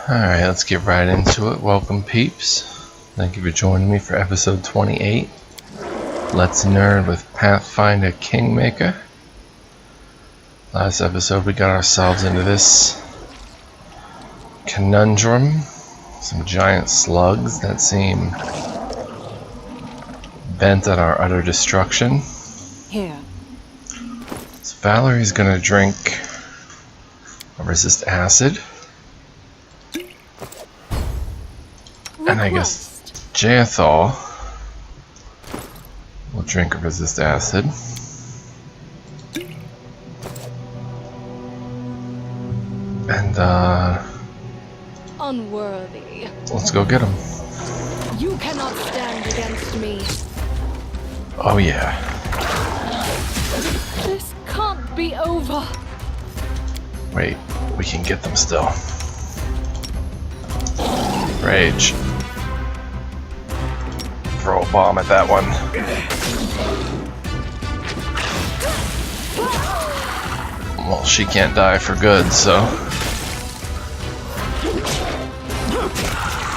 Alright, let's get right into it. Welcome, peeps. Thank you for joining me for episode 28. Let's nerd with Pathfinder Kingmaker. Last episode we got ourselves into this conundrum. Some giant slugs that seem bent on our utter destruction. Here. So Valerie's gonna drink a resist acid. And I guess Jaethal will drink a resist acid. And Unworthy. let's go get him. You cannot stand against me. Oh yeah. This can't be over. Wait, we can get them still. Rage. Throw a bomb at that one. Well, she can't die for good, so.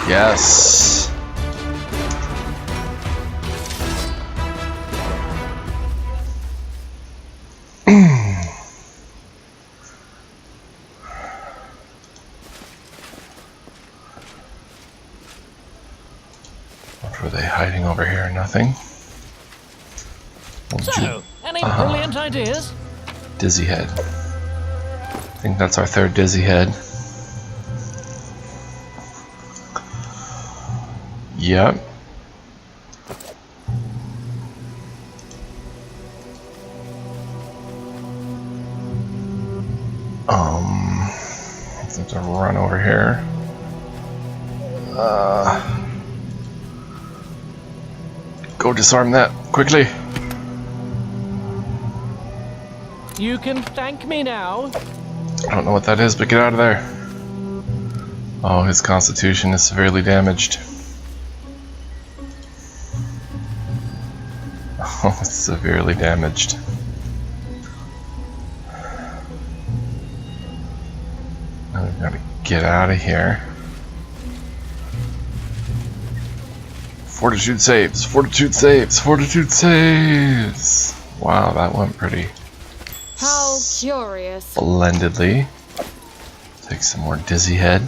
Yes. What were they hiding over here? Nothing. So, any brilliant ideas? Dizzy head. I think that's our third dizzy head. Yep. Let's have to run over here. Go disarm that quickly. You can thank me now. I don't know what that is, but get out of there. Oh, his constitution is severely damaged. Oh, it's severely damaged. Now we've got to get out of here. Fortitude saves, fortitude saves, fortitude saves! Wow, that went pretty How curious. splendidly. Take some more dizzy head.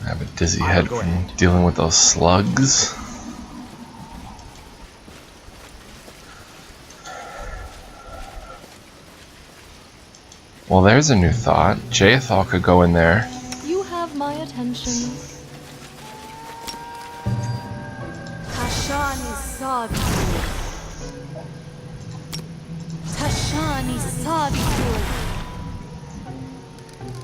I have a dizzy head from dealing with those slugs. Well, there's a new thought. Jaethal could go in there. You have my attention. Tashani Sabitu. Tashani Sabitu.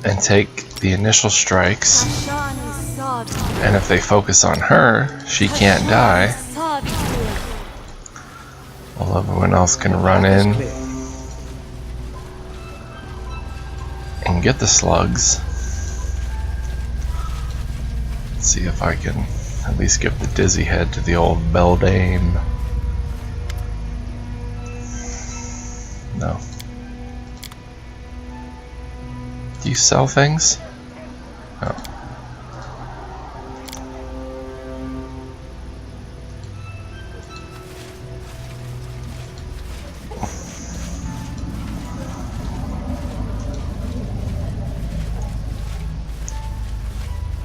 And take the initial strikes. Tashani Sabitu. And if they focus on her, she can't die. Sabitu. While everyone else can run in and get the slugs. Let's see if I can at least give the dizzy head to the old beldame. No. Do you sell things? No.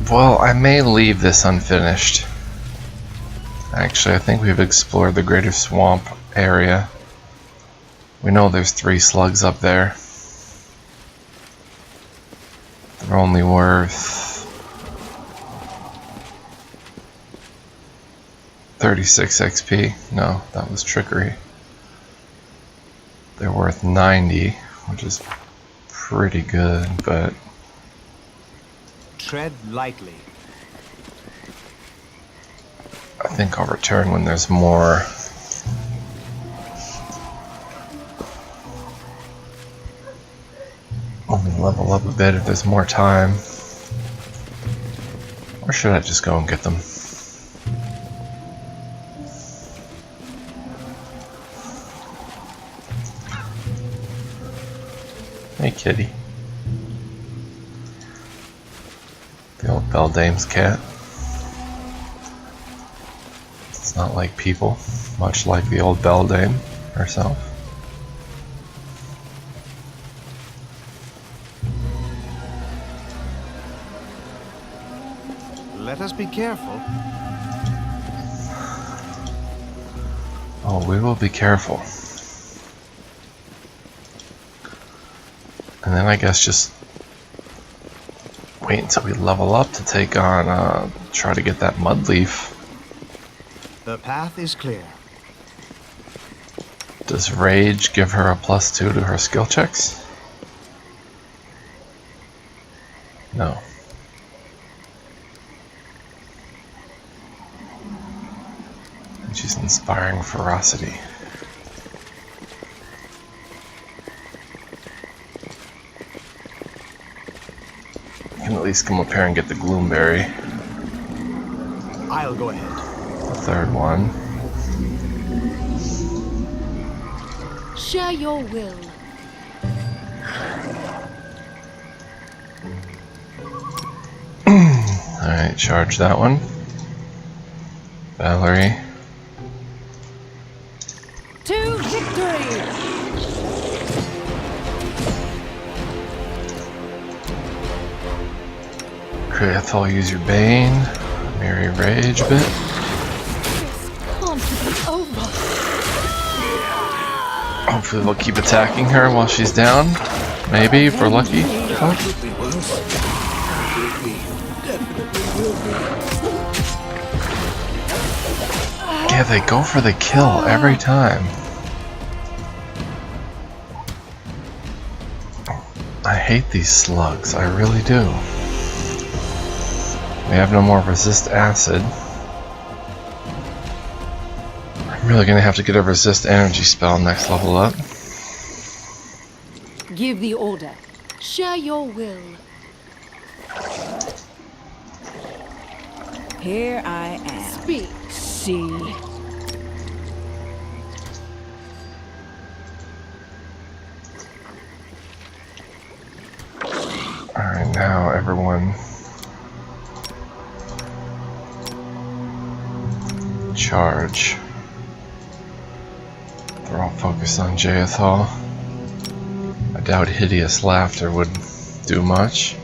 Well, I may leave this unfinished. Actually, I think we've explored the greater swamp area. We know there's 3 slugs up there. They're only worth 36 XP. No, that was trickery. They're worth 90, which is pretty good, but tread lightly. I think I'll return when there's more. Only level up a bit if there's more time. Or should I just go and get them? Hey, kitty. The old Beldame's cat. It's not like people, much like the old Beldame herself. Let us be careful. Oh, we will be careful. And then I guess just wait until we level up to take on, try to get that mud leaf. The path is clear. Does Rage give her a +2 to her skill checks? No. And she's inspiring ferocity. You can at least come up here and get the Gloomberry. I'll go ahead. The third one. Share your will. Alright, charge that one. Valerie. To victory! I'll use your Bane. Mary Rage a bit. This can't be over. Hopefully they'll keep attacking her while she's down. Maybe, if we're lucky. Yeah, they go for the kill every time. I hate these slugs, I really do. We have no more resist acid. I'm really gonna have to get a resist energy spell next level up. Give the order. Share your will. Here I am. Speak. See. Alright, now everyone charge. They're all focused on Jayethal. I doubt Hideous Laughter would do much.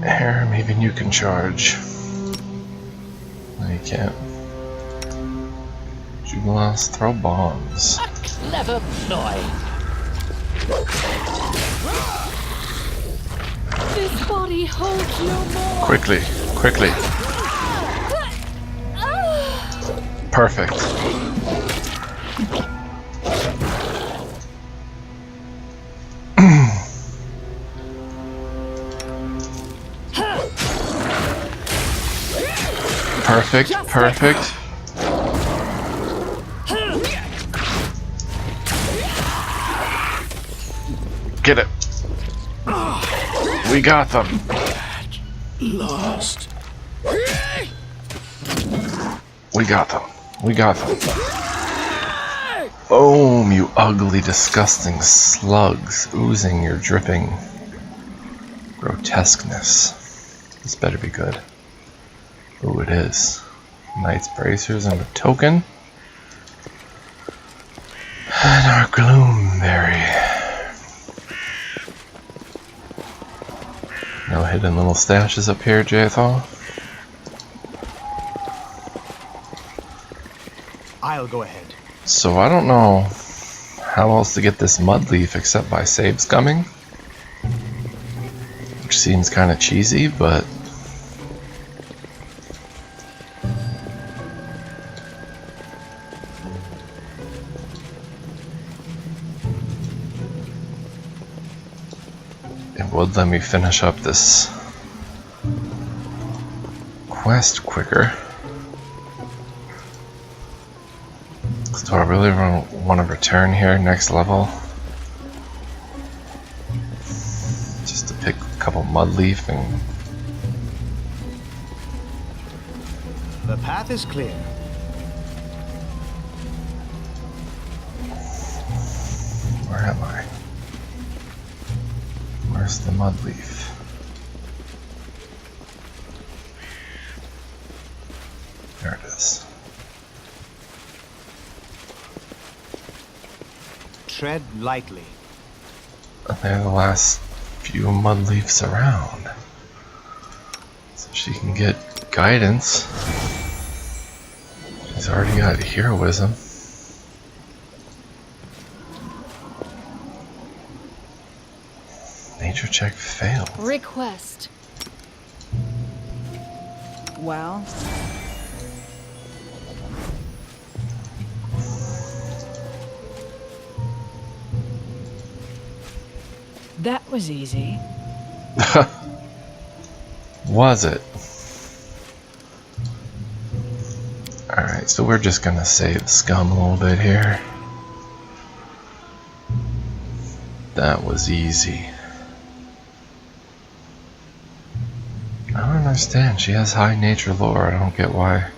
Harem, even you can charge. No, you can't. Jubilas, throw bombs. A clever ploy. This body holds no more. Quickly, quickly. Perfect. Perfect, perfect. Get it. We got them. Lost. We got them. We got them. Boom, you ugly, disgusting slugs, oozing your dripping grotesqueness. This better be good. Ooh, it is. Knight's Bracers and a token. And our Gloomberry. No hidden little stashes up here, Jayethal. I'll go ahead. So I don't know how else to get this mud leaf except by save scumming. Which seems kind of cheesy, but it would let me finish up this quest quicker. So I really want to return here next level. Just to pick a couple mud leaf and... The path is clear. Where am I? Where's the mud leaf? There it is. Tread lightly. They're the last few mud leaves around. So she can get guidance. She's already got heroism. Nature check failed. Request. Well, that was easy. Was it? Alright, so we're just gonna save scum a little bit here. That was easy. I don't understand. She has high nature lore. I don't get why.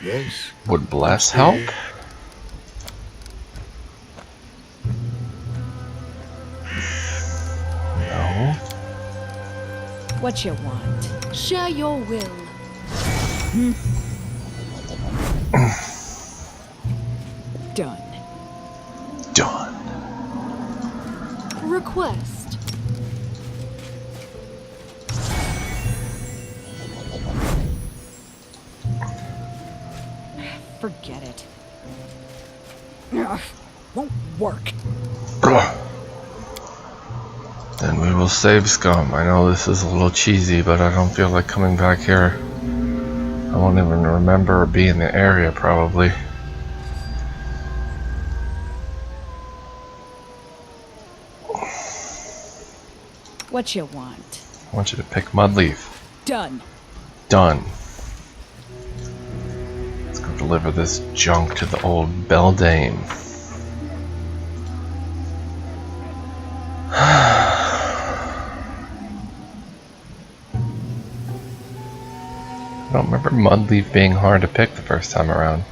Yes. Would bless help? No. What you want? Share your will. Done. Done. Request. Forget it. Ugh, won't work. Then we will save scum. I know this is a little cheesy, but I don't feel like coming back here. I won't even remember or be in the area, probably. What you want? I want you to pick Mudleaf. Done. Done. Let's go deliver this junk to the old beldame. I don't remember Mudleaf being hard to pick the first time around.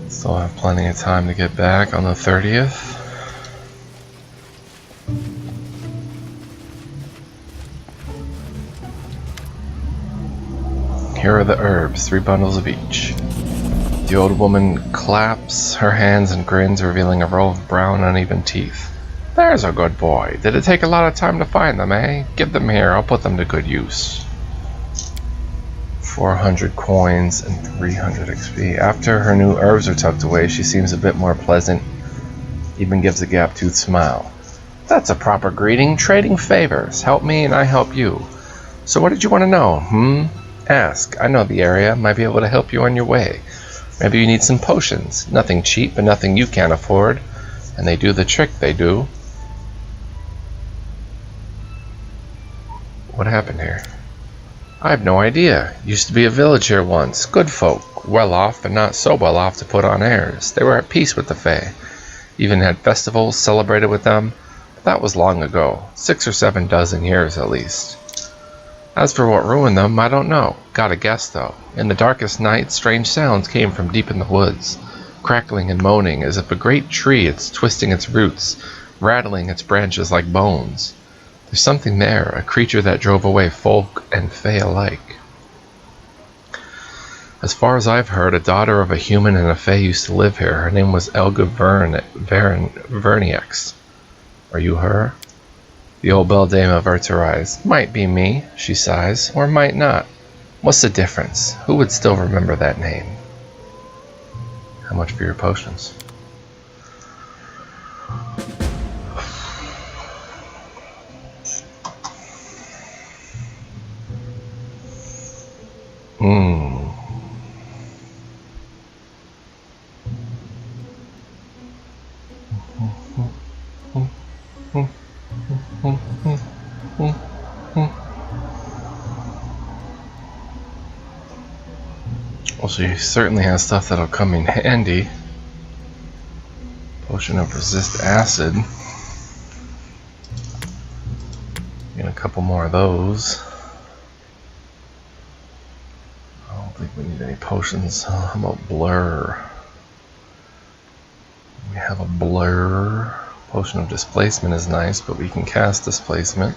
Still have plenty of time to get back on the 30th. Here are the herbs, 3 bundles of each. The old woman claps her hands and grins, revealing a row of brown, uneven teeth. There's a good boy. Did it take a lot of time to find them, eh? Give them here, I'll put them to good use. 400 coins and 300 XP. After her new herbs are tucked away, she seems a bit more pleasant, even gives a gap-toothed smile. That's a proper greeting, trading favors. Help me and I help you. So what did you want to know, Ask. I know the area, might be able to help you on your way. Maybe you need some potions. Nothing cheap, but nothing you can't afford. And they do the trick, they do. What happened here? I have no idea. Used to be a village here once. Good folk. Well off, but not so well off to put on airs. They were at peace with the Fae. Even had festivals celebrated with them. But that was long ago. 6 or 7 dozen years at least. As for what ruined them, I don't know. Gotta guess, though. In the darkest night, strange sounds came from deep in the woods, crackling and moaning as if a great tree is twisting its roots, rattling its branches like bones. There's something there, a creature that drove away folk and Fae alike. As far as I've heard, a daughter of a human and a Fae used to live here. Her name was Elga Verniex. Are you her? The old beldame averts her eyes. Might be me, she sighs, or might not. What's the difference? Who would still remember that name? How much for your potions? Well, she certainly has stuff that'll come in handy. Potion of resist acid. Get a couple more of those. All think we need any potions. How about blur? We have a blur. Potion of displacement is nice, but we can cast displacement.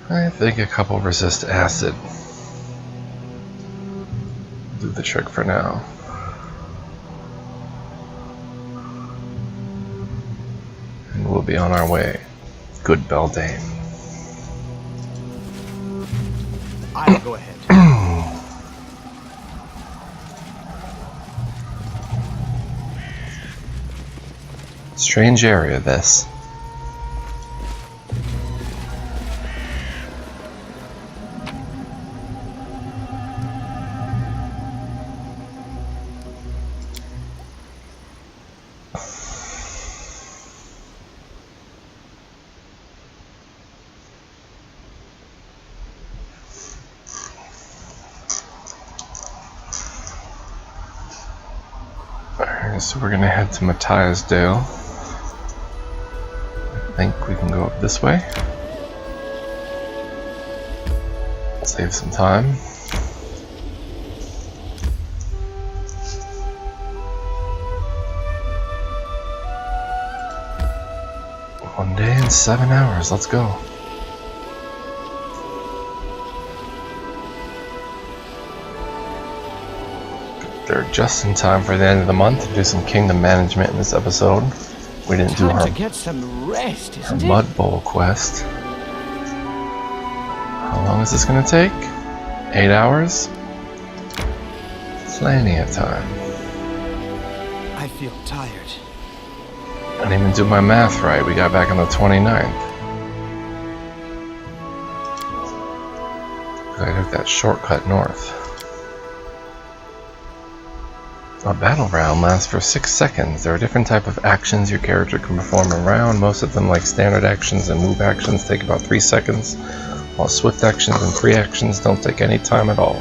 I think a couple resist acid. Do the trick for now. And we'll be on our way. Good Beldane. I'll go ahead. Strange area, this. So we're gonna head to Matthiasdale. I think we can go up this way. Save some time. One day and 7 hours, let's go. They're just in time for the end of the month to do some kingdom management in this episode. We didn't do Time to our get some rest, isn't it? Mud Bowl quest. How long is this gonna take? 8 hours? Plenty of time. I feel tired. I didn't even do my math right. We got back on the 29th. I took that shortcut north. A battle round lasts for 6 seconds. There are different types of actions your character can perform around. Most of them, like standard actions and move actions, take about 3 seconds, while swift actions and free actions don't take any time at all.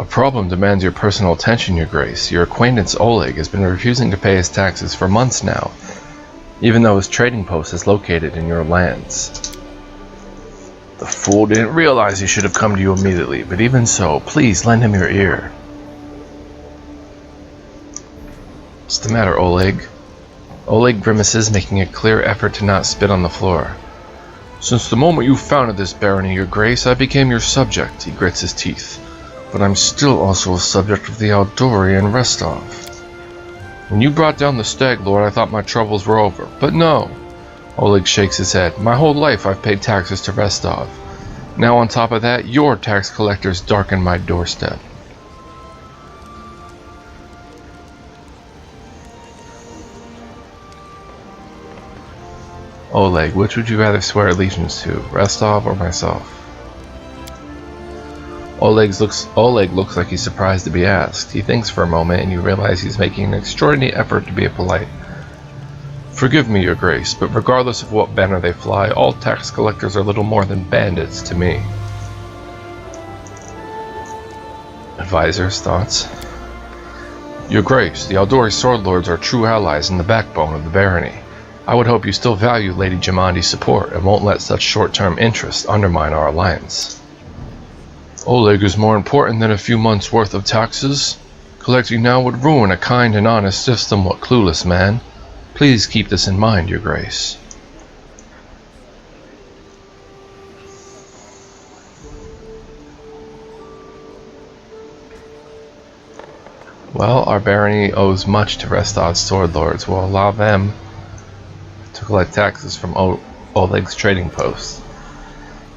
A problem demands your personal attention, Your Grace. Your acquaintance Oleg has been refusing to pay his taxes for months now, even though his trading post is located in your lands. The fool didn't realize he should have come to you immediately, but even so, please lend him your ear. What's the matter, Oleg? Oleg grimaces, making a clear effort to not spit on the floor. Since the moment you founded this barony, Your Grace, I became your subject, he grits his teeth. But I'm still also a subject of the Aldori and Restov. When you brought down the Stag Lord, I thought my troubles were over, but no. Oleg shakes his head. My whole life I've paid taxes to Restov. Now on top of that, your tax collectors darken my doorstep. Oleg, which would you rather swear allegiance to, Restov or myself? Oleg looks like he's surprised to be asked. He thinks for a moment, and you realize he's making an extraordinary effort to be polite. Forgive me, Your Grace, but regardless of what banner they fly, all tax collectors are little more than bandits to me. Advisor's thoughts. Your Grace, the Aldori Sword Lords are true allies and the backbone of the barony. I would hope you still value Lady Jamandi's support and won't let such short-term interests undermine our alliance. Oleg is more important than a few months' worth of taxes. Collecting now would ruin a kind and honest, if somewhat clueless man. Please keep this in mind, Your Grace. Well, our barony owes much to Restov's sword lords. We'll allow them to collect taxes from Oleg's trading post.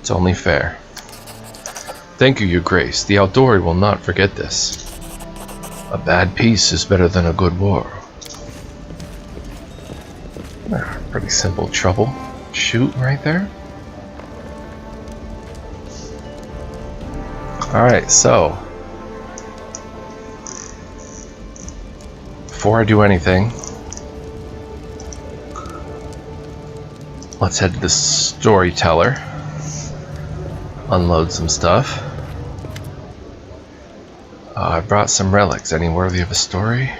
It's only fair. Thank you, Your Grace. The Aldori will not forget this. A bad peace is better than a good war. Pretty simple trouble. Shoot right there. Alright, so before I do anything, let's head to the storyteller, unload some stuff. I brought some relics. Any worthy of a story?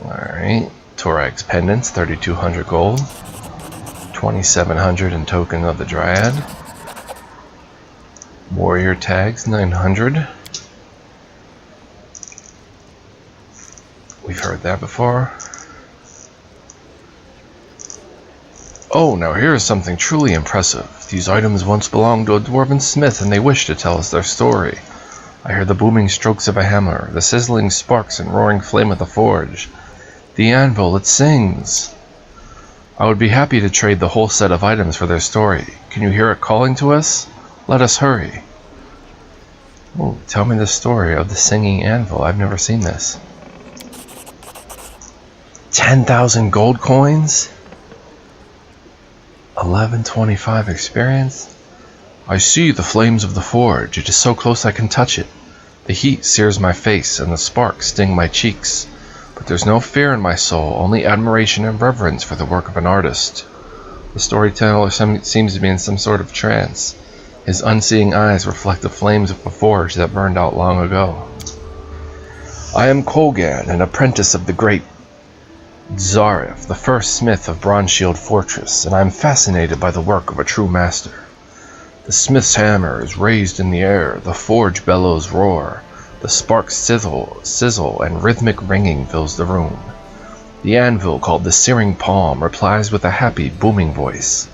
Alright. Thorax pendants, 3,200 gold. 2,700 in token of the Dryad. Warrior tags, 900. We've heard that before. Oh, now here is something truly impressive. These items once belonged to a dwarven smith, and they wish to tell us their story. I hear the booming strokes of a hammer, the sizzling sparks and roaring flame of the forge. The anvil, it sings. I would be happy to trade the whole set of items for their story. Can you hear it calling to us? Let us hurry. Oh, tell me the story of the singing anvil. I've never seen this. 10,000 gold coins? 1125 experience? I see the flames of the forge. It is so close I can touch it. The heat sears my face and the sparks sting my cheeks. But there's no fear in my soul, only admiration and reverence for the work of an artist. The storyteller seems to be in some sort of trance. His unseeing eyes reflect the flames of a forge that burned out long ago. I am Kolgan, an apprentice of the great Zarif, the first smith of Bronze-Shield Fortress, and I am fascinated by the work of a true master. The smith's hammer is raised in the air, the forge bellows roar, the sparks sizzle, and rhythmic ringing fills the room. The anvil, called the Searing Palm, replies with a happy, booming voice.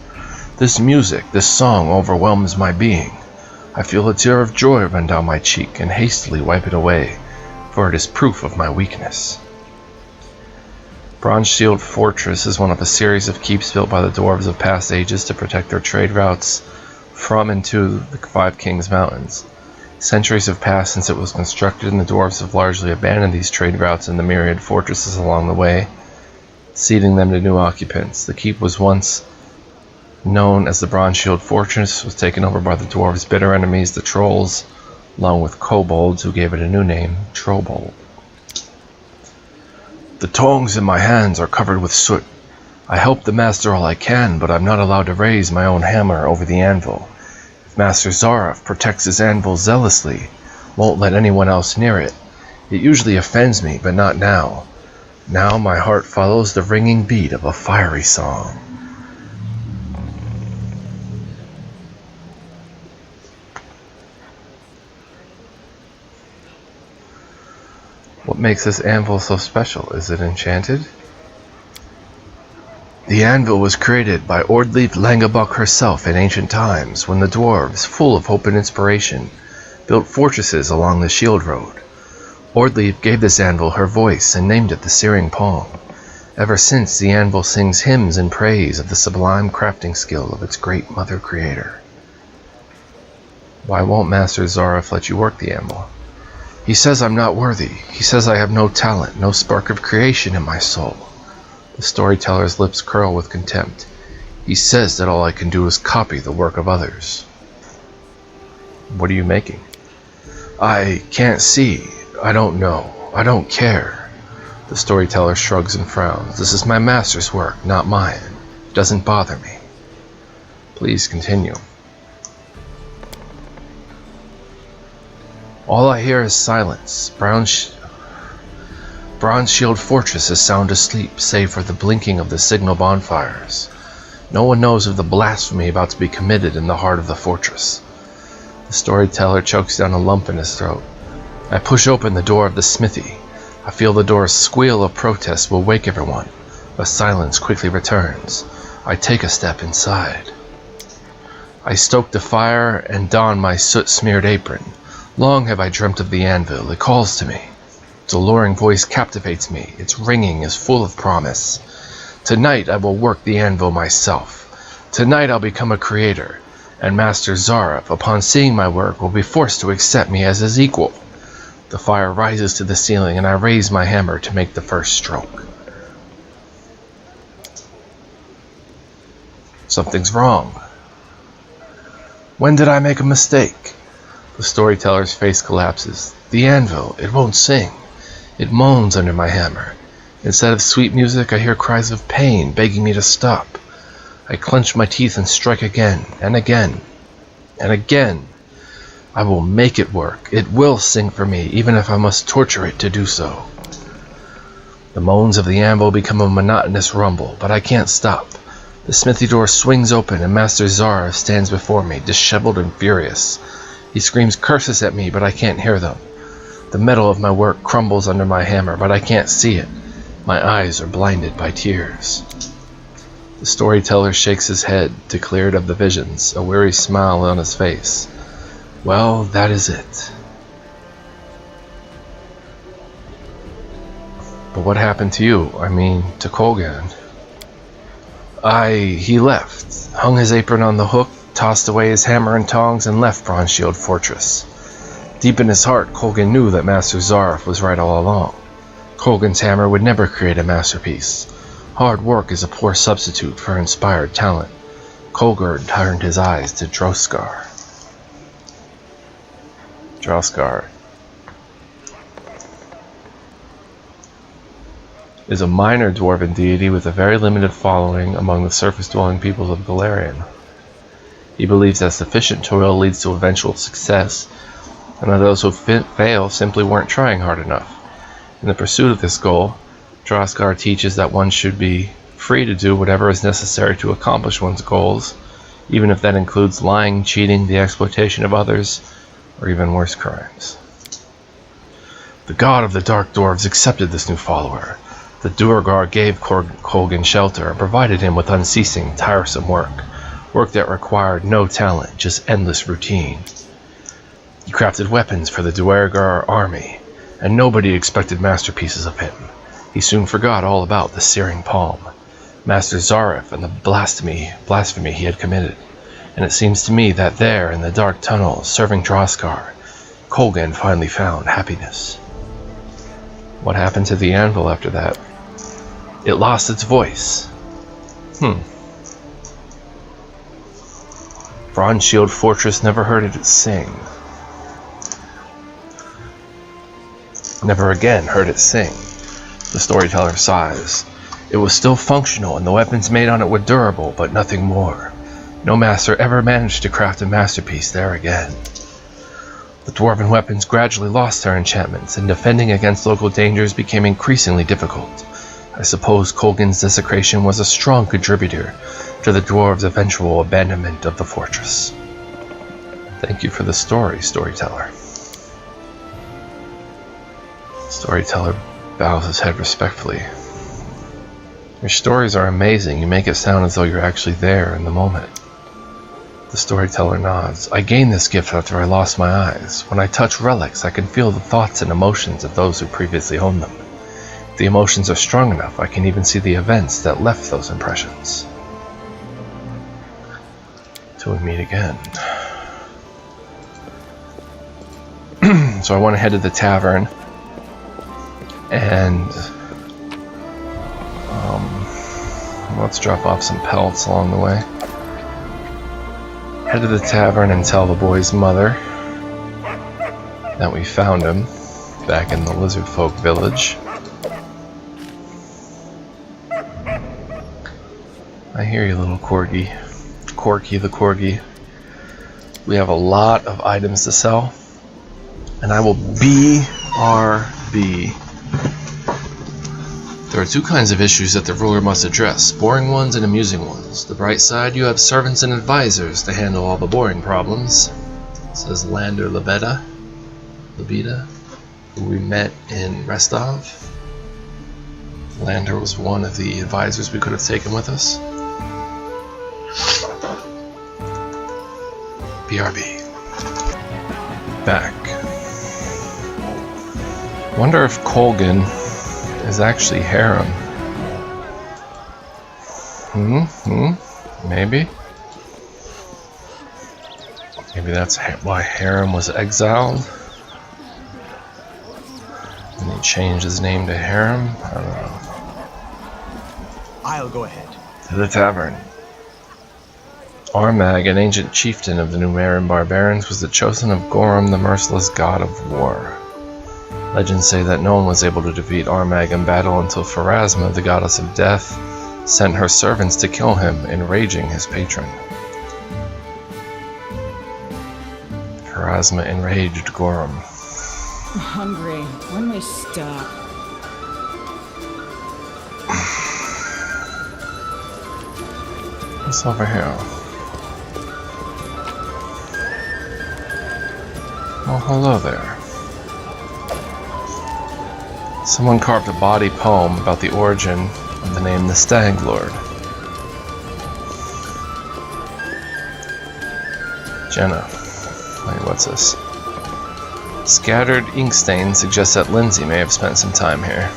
This music, this song overwhelms my being. I feel a tear of joy run down my cheek and hastily wipe it away, for it is proof of my weakness. Bronze-Shield Fortress is one of a series of keeps built by the dwarves of past ages to protect their trade routes from and to the Five Kings Mountains. Centuries have passed since it was constructed, and the dwarves have largely abandoned these trade routes and the myriad fortresses along the way, ceding them to new occupants. The keep was once known as the Bronze-Shield Fortress, was taken over by the dwarves' bitter enemies, the Trolls, along with kobolds, who gave it a new name, Trobold. The tongs in my hands are covered with soot. I help the master all I can, but I'm not allowed to raise my own hammer over the anvil. If Master Zarif protects his anvil zealously, won't let anyone else near it. It usually offends me, but not now. Now my heart follows the ringing beat of a fiery song. What makes this anvil so special? Is it enchanted? The anvil was created by Ordleaf Langabok herself in ancient times, when the dwarves, full of hope and inspiration, built fortresses along the Shield Road. Ordleaf gave this anvil her voice and named it the Searing Palm. Ever since, the anvil sings hymns in praise of the sublime crafting skill of its great mother creator. Why won't Master Zarif let you work the anvil? He says I'm not worthy. He says I have no talent, no spark of creation in my soul. The storyteller's lips curl with contempt. He says that all I can do is copy the work of others. What are you making? I can't see. I don't know. I don't care. The storyteller shrugs and frowns. This is my master's work, not mine. It doesn't bother me. Please continue. All I hear is silence. Bronze-Shield Fortress is sound asleep, save for the blinking of the signal bonfires. No one knows of the blasphemy about to be committed in the heart of the fortress. The storyteller chokes down a lump in his throat. I push open the door of the smithy. I feel the door's squeal of protest will wake everyone, but silence quickly returns. I take a step inside. I stoke the fire and don my soot-smeared apron. Long have I dreamt of the anvil. It calls to me. Its alluring voice captivates me. Its ringing is full of promise. Tonight I will work the anvil myself. Tonight I'll become a creator, and Master Zarif, upon seeing my work, will be forced to accept me as his equal. The fire rises to the ceiling, and I raise my hammer to make the first stroke. Something's wrong. When did I make a mistake? The storyteller's face collapses. The anvil, it won't sing. It moans under my hammer. Instead of sweet music, I hear cries of pain begging me to stop. I clench my teeth and strike again, and again, and again. I will make it work. It will sing for me, even if I must torture it to do so. The moans of the anvil become a monotonous rumble, but I can't stop. The smithy door swings open and Master Zara stands before me, disheveled and furious. He screams curses at me, but I can't hear them. The metal of my work crumbles under my hammer, but I can't see it. My eyes are blinded by tears. The storyteller shakes his head to clear it of the visions, a weary smile on his face. Well, that is it. But what happened to you? I mean, to Colgan? He left, hung his apron on the hook, tossed away his hammer and tongs, and left Bronze Shield Fortress. Deep in his heart, Colgan knew that Master Zareth was right all along. Colgan's hammer would never create a masterpiece. Hard work is a poor substitute for inspired talent. Colgan turned his eyes to Droskar. Droskar is a minor dwarven deity with a very limited following among the surface-dwelling peoples of Galarian. He believes that sufficient toil leads to eventual success, and that those who fail simply weren't trying hard enough. In the pursuit of this goal, Droskar teaches that one should be free to do whatever is necessary to accomplish one's goals, even if that includes lying, cheating, the exploitation of others, or even worse crimes. The god of the Dark Dwarves accepted this new follower. The Duergar gave Colgan shelter and provided him with unceasing, tiresome work that required no talent, just endless routine. He crafted weapons for the Duergar army, and nobody expected masterpieces of him. He soon forgot all about the searing palm, Master Zareth, and the blasphemy he had committed. And it seems to me that there, in the dark tunnel, serving Droskar, Colgan finally found happiness. What happened to the anvil after that? It lost its voice. Bronze Shield Fortress never heard it sing. Never again heard it sing. The storyteller sighs. It was still functional, and the weapons made on it were durable, but nothing more. No master ever managed to craft a masterpiece there again. The dwarven weapons gradually lost their enchantments, and defending against local dangers became increasingly difficult. I suppose Colgan's desecration was a strong contributor to the dwarves' eventual abandonment of the fortress. Thank you for the story, storyteller. Storyteller bows his head respectfully. Your stories are amazing. You make it sound as though you're actually there in the moment. The storyteller nods. I gained this gift after I lost my eyes. When I touch relics, I can feel the thoughts and emotions of those who previously owned them. If the emotions are strong enough, I can even see the events that left those impressions. Till we meet again. So I want to head to the tavern and let's drop off some pelts along the way. Head to the tavern and tell the boy's mother that we found him back in the lizard folk village. I hear you, little corgi. Corky the corgi. We have a lot of items to sell, and I will BRB. There are two kinds of issues that the ruler must address, boring ones and amusing ones. The bright side, you have servants and advisors to handle all the boring problems, says Lander Lebeda, who we met in Restov. Lander was one of the advisors we could have taken with us. BRB. Back. Wonder if Colgan is actually Harem. Maybe? Maybe that's why Harem was exiled? And he changed his name to Harem? I don't know. I'll go ahead. To the tavern. Armag, an ancient chieftain of the Numeran barbarians, was the chosen of Gorum, the merciless god of war. Legends say that no one was able to defeat Armag in battle until Pharasma, the goddess of death, sent her servants to kill him, enraging his patron. Pharasma enraged Gorum. I'm hungry. When we stop? What's over here? Oh, hello there. Someone carved a body poem about the origin of the name the Stag Lord. Jenna. Wait, what's this? Scattered ink stains suggest that Lindsay may have spent some time here.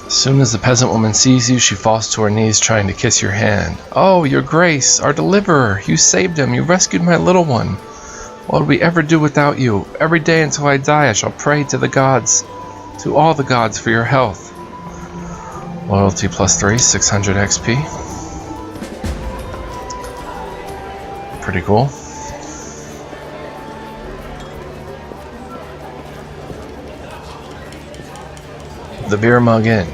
As soon as the peasant woman sees you, she falls to her knees trying to kiss your hand. Oh, your grace, our deliverer! You saved him! You rescued my little one! What would we ever do without you? Every day until I die, I shall pray to the gods, to all the gods, for your health. Loyalty +3, 600 XP. Pretty cool. The beer mug inn.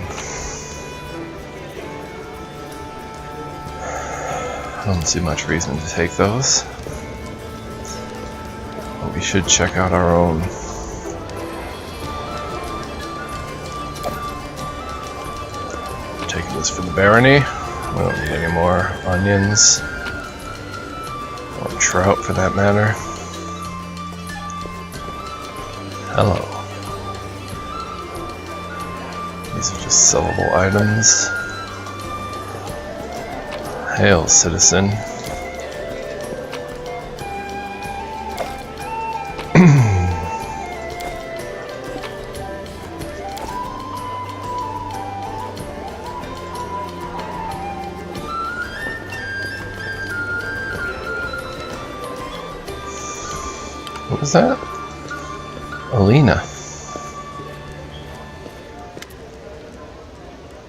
I don't see much reason to take those. But we should check out our own. Taking this for the barony. We don't need any more onions. Or trout for that matter. Hello. These are just sellable items. Hail, citizen. What was that? Alina.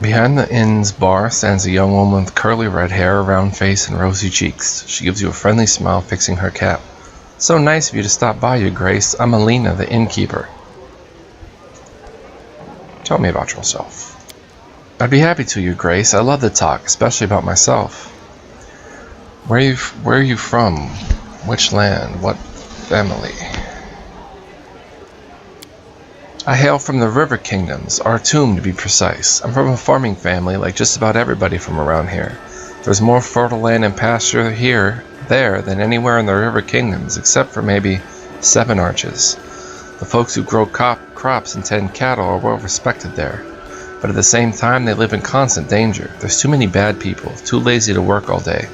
Behind the inn's bar stands a young woman with curly red hair, a round face, and rosy cheeks. She gives you a friendly smile, fixing her cap. So nice of you to stop by, Your Grace. I'm Alina, the innkeeper. Tell me about yourself. I'd be happy to, Your Grace. I love to talk, especially about myself. Where are you from? Which land? What family? I hail from the River Kingdoms, Artum to be precise. I'm from a farming family like just about everybody from around here. There's more fertile land and pasture there than anywhere in the River Kingdoms, except for maybe 7 Arches. The folks who grow crops and tend cattle are well respected there, but at the same time they live in constant danger. There's too many bad people, too lazy to work all day,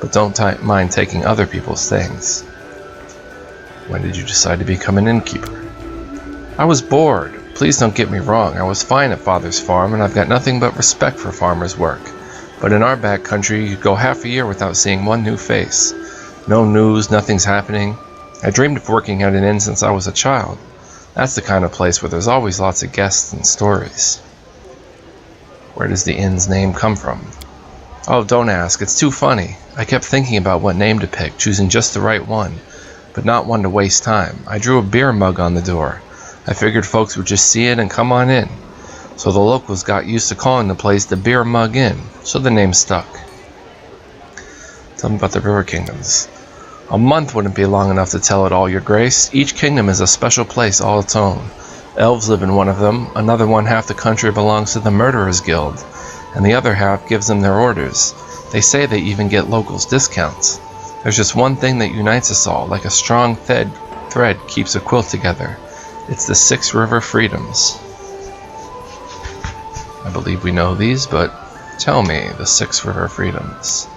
but don't mind taking other people's things. When did you decide to become an innkeeper? I was bored. Please don't get me wrong, I was fine at Father's farm, and I've got nothing but respect for farmers' work. But in our back country, you go half a year without seeing one new face. No news, nothing's happening. I dreamed of working at an inn since I was a child. That's the kind of place where there's always lots of guests and stories. Where does the inn's name come from? Oh, don't ask, it's too funny. I kept thinking about what name to pick, choosing just the right one, but not one to waste time. I drew a beer mug on the door. I figured folks would just see it and come on in. So the locals got used to calling the place the Beer Mug Inn, so the name stuck. Tell me about the River Kingdoms. A month wouldn't be long enough to tell it all, Your Grace. Each kingdom is a special place all its own. Elves live in one of them, another one half the country belongs to the Murderers Guild, and the other half gives them their orders. They say they even get locals discounts. There's just one thing that unites us all, like a strong thread keeps a quilt together. It's the 6 River Freedoms. I believe we know these, but tell me, the 6 River Freedoms.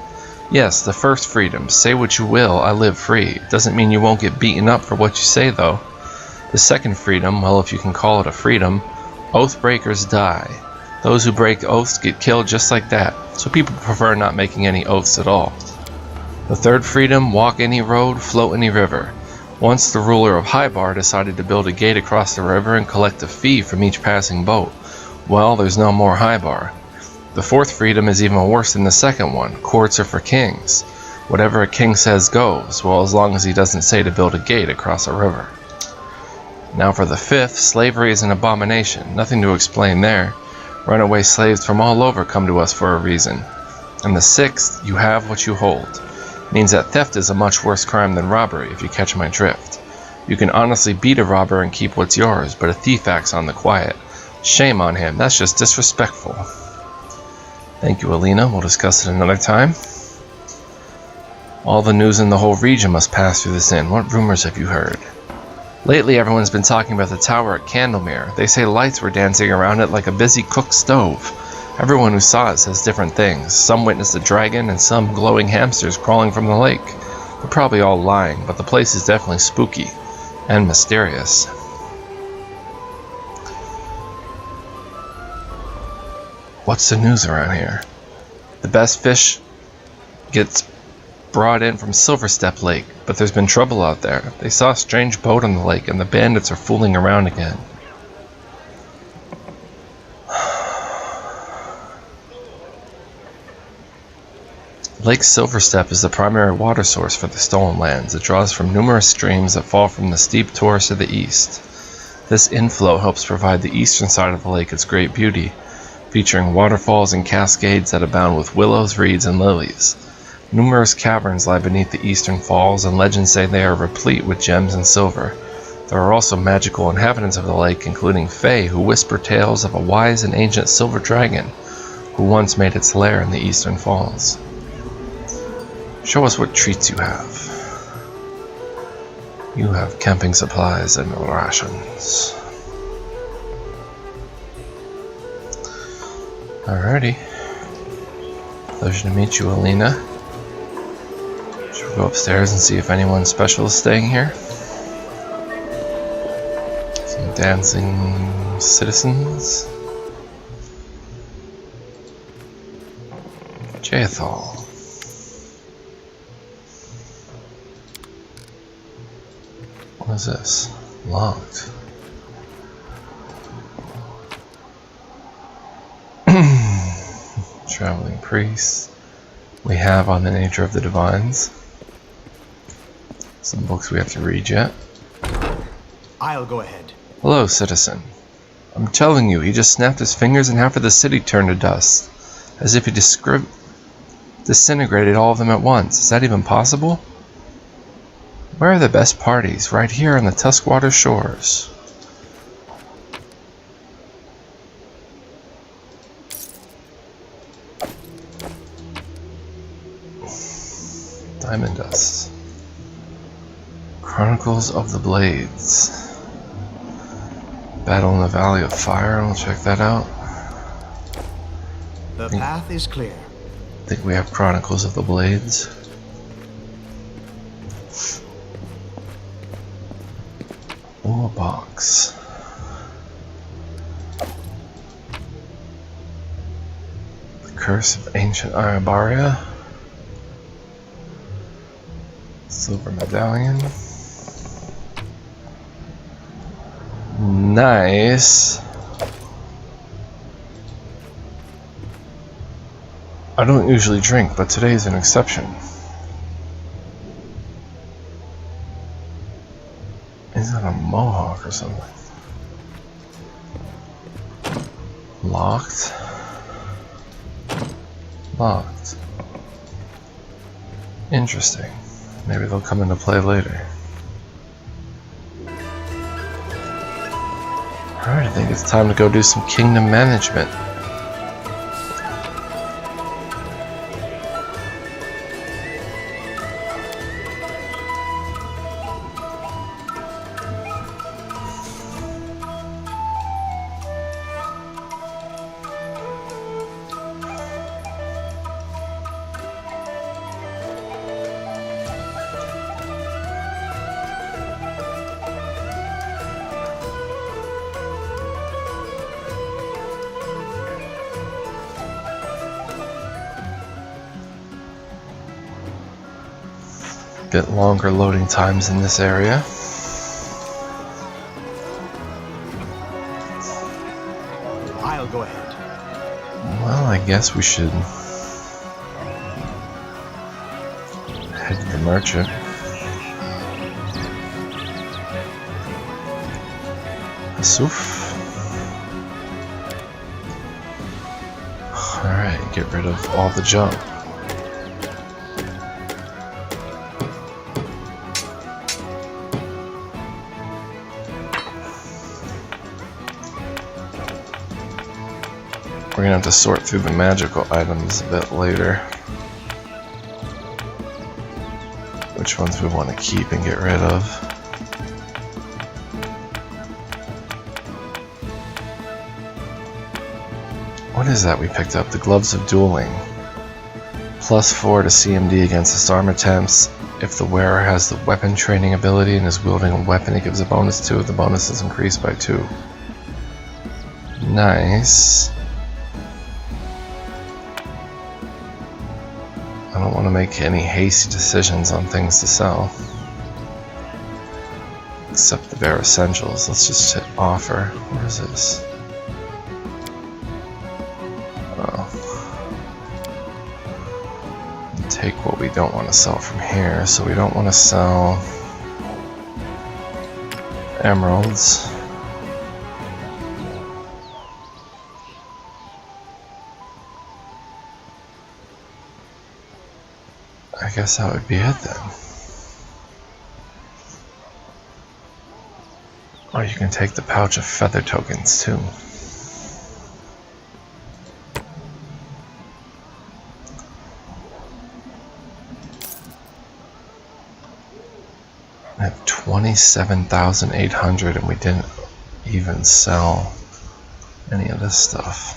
Yes, the first freedom. Say what you will, I live free. Doesn't mean you won't get beaten up for what you say, though. The second freedom, well, if you can call it a freedom, oath breakers die. Those who break oaths get killed just like that, so people prefer not making any oaths at all. The third freedom, walk any road, float any river. Once the ruler of Hybar decided to build a gate across the river and collect a fee from each passing boat. Well, there's no more Hybar. The fourth freedom is even worse than the second one. Courts are for kings. Whatever a king says goes, well, as long as he doesn't say to build a gate across a river. Now for the 5th, slavery is an abomination. Nothing to explain there. Runaway slaves from all over come to us for a reason. And the 6th, you have what you hold. Means that theft is a much worse crime than robbery, if you catch my drift. You can honestly beat a robber and keep what's yours, but a thief acts on the quiet. Shame on him, that's just disrespectful. Thank you, Alina. We'll discuss it another time. All the news in the whole region must pass through this inn. What rumors have you heard? Lately, everyone's been talking about the tower at Candlemere. They say lights were dancing around it like a busy cook stove. Everyone who saw it says different things. Some witnessed a dragon and some glowing hamsters crawling from the lake. They're probably all lying, but the place is definitely spooky and mysterious. What's the news around here? The best fish gets brought in from Silverstep Lake, but there's been trouble out there. They saw a strange boat on the lake and the bandits are fooling around again. Lake Silverstep is the primary water source for the Stolen Lands. It draws from numerous streams that fall from the steep tors to the east. This inflow helps provide the eastern side of the lake its great beauty, featuring waterfalls and cascades that abound with willows, reeds, and lilies. Numerous caverns lie beneath the eastern falls, and legends say they are replete with gems and silver. There are also magical inhabitants of the lake, including Fae, who whisper tales of a wise and ancient silver dragon who once made its lair in the eastern falls. Show us what treats you have. You have camping supplies and rations. Alrighty. Pleasure to meet you, Alina. Should we go upstairs and see if anyone special is staying here? Some dancing citizens. Jaethal. What is this? Locked. Traveling priests. We have On the Nature of the Divines. Some books we have to read yet. I'll go ahead. Hello, citizen. I'm telling you, he just snapped his fingers and half of the city turned to dust. As if he disintegrated all of them at once. Is that even possible? Where are the best parties? Right here on the Tuskwater shores. Diamond dust. Chronicles of the Blades. Battle in the Valley of Fire. We'll check that out. The path is clear. I think we have Chronicles of the Blades. Oh, a box. The Curse of Ancient Ayabaria. Silver medallion. Nice. I don't usually drink, but today's an exception. Is that a mohawk or something? Locked. Locked. Interesting. Maybe they'll come into play later. Alright, I think it's time to go do some kingdom management. Bit longer loading times in this area. I'll go ahead. Well, I guess we should merchant. Asuf. Alright, get rid of all the junk. We're gonna have to sort through the magical items a bit later. Which ones we want to keep and get rid of. What is that we picked up? The Gloves of Dueling. +4 to CMD against disarm attempts. If the wearer has the weapon training ability and is wielding a weapon, it gives a bonus 2 if the bonus is increased by 2. Nice. I don't want to make any hasty decisions on things to sell. Except the bare essentials. Let's just hit offer. What is this? Oh. Take what we don't want to sell from here. So we don't want to sell emeralds. I guess that would be it then. Or you can take the pouch of feather tokens too. I have 27,800 and we didn't even sell any of this stuff.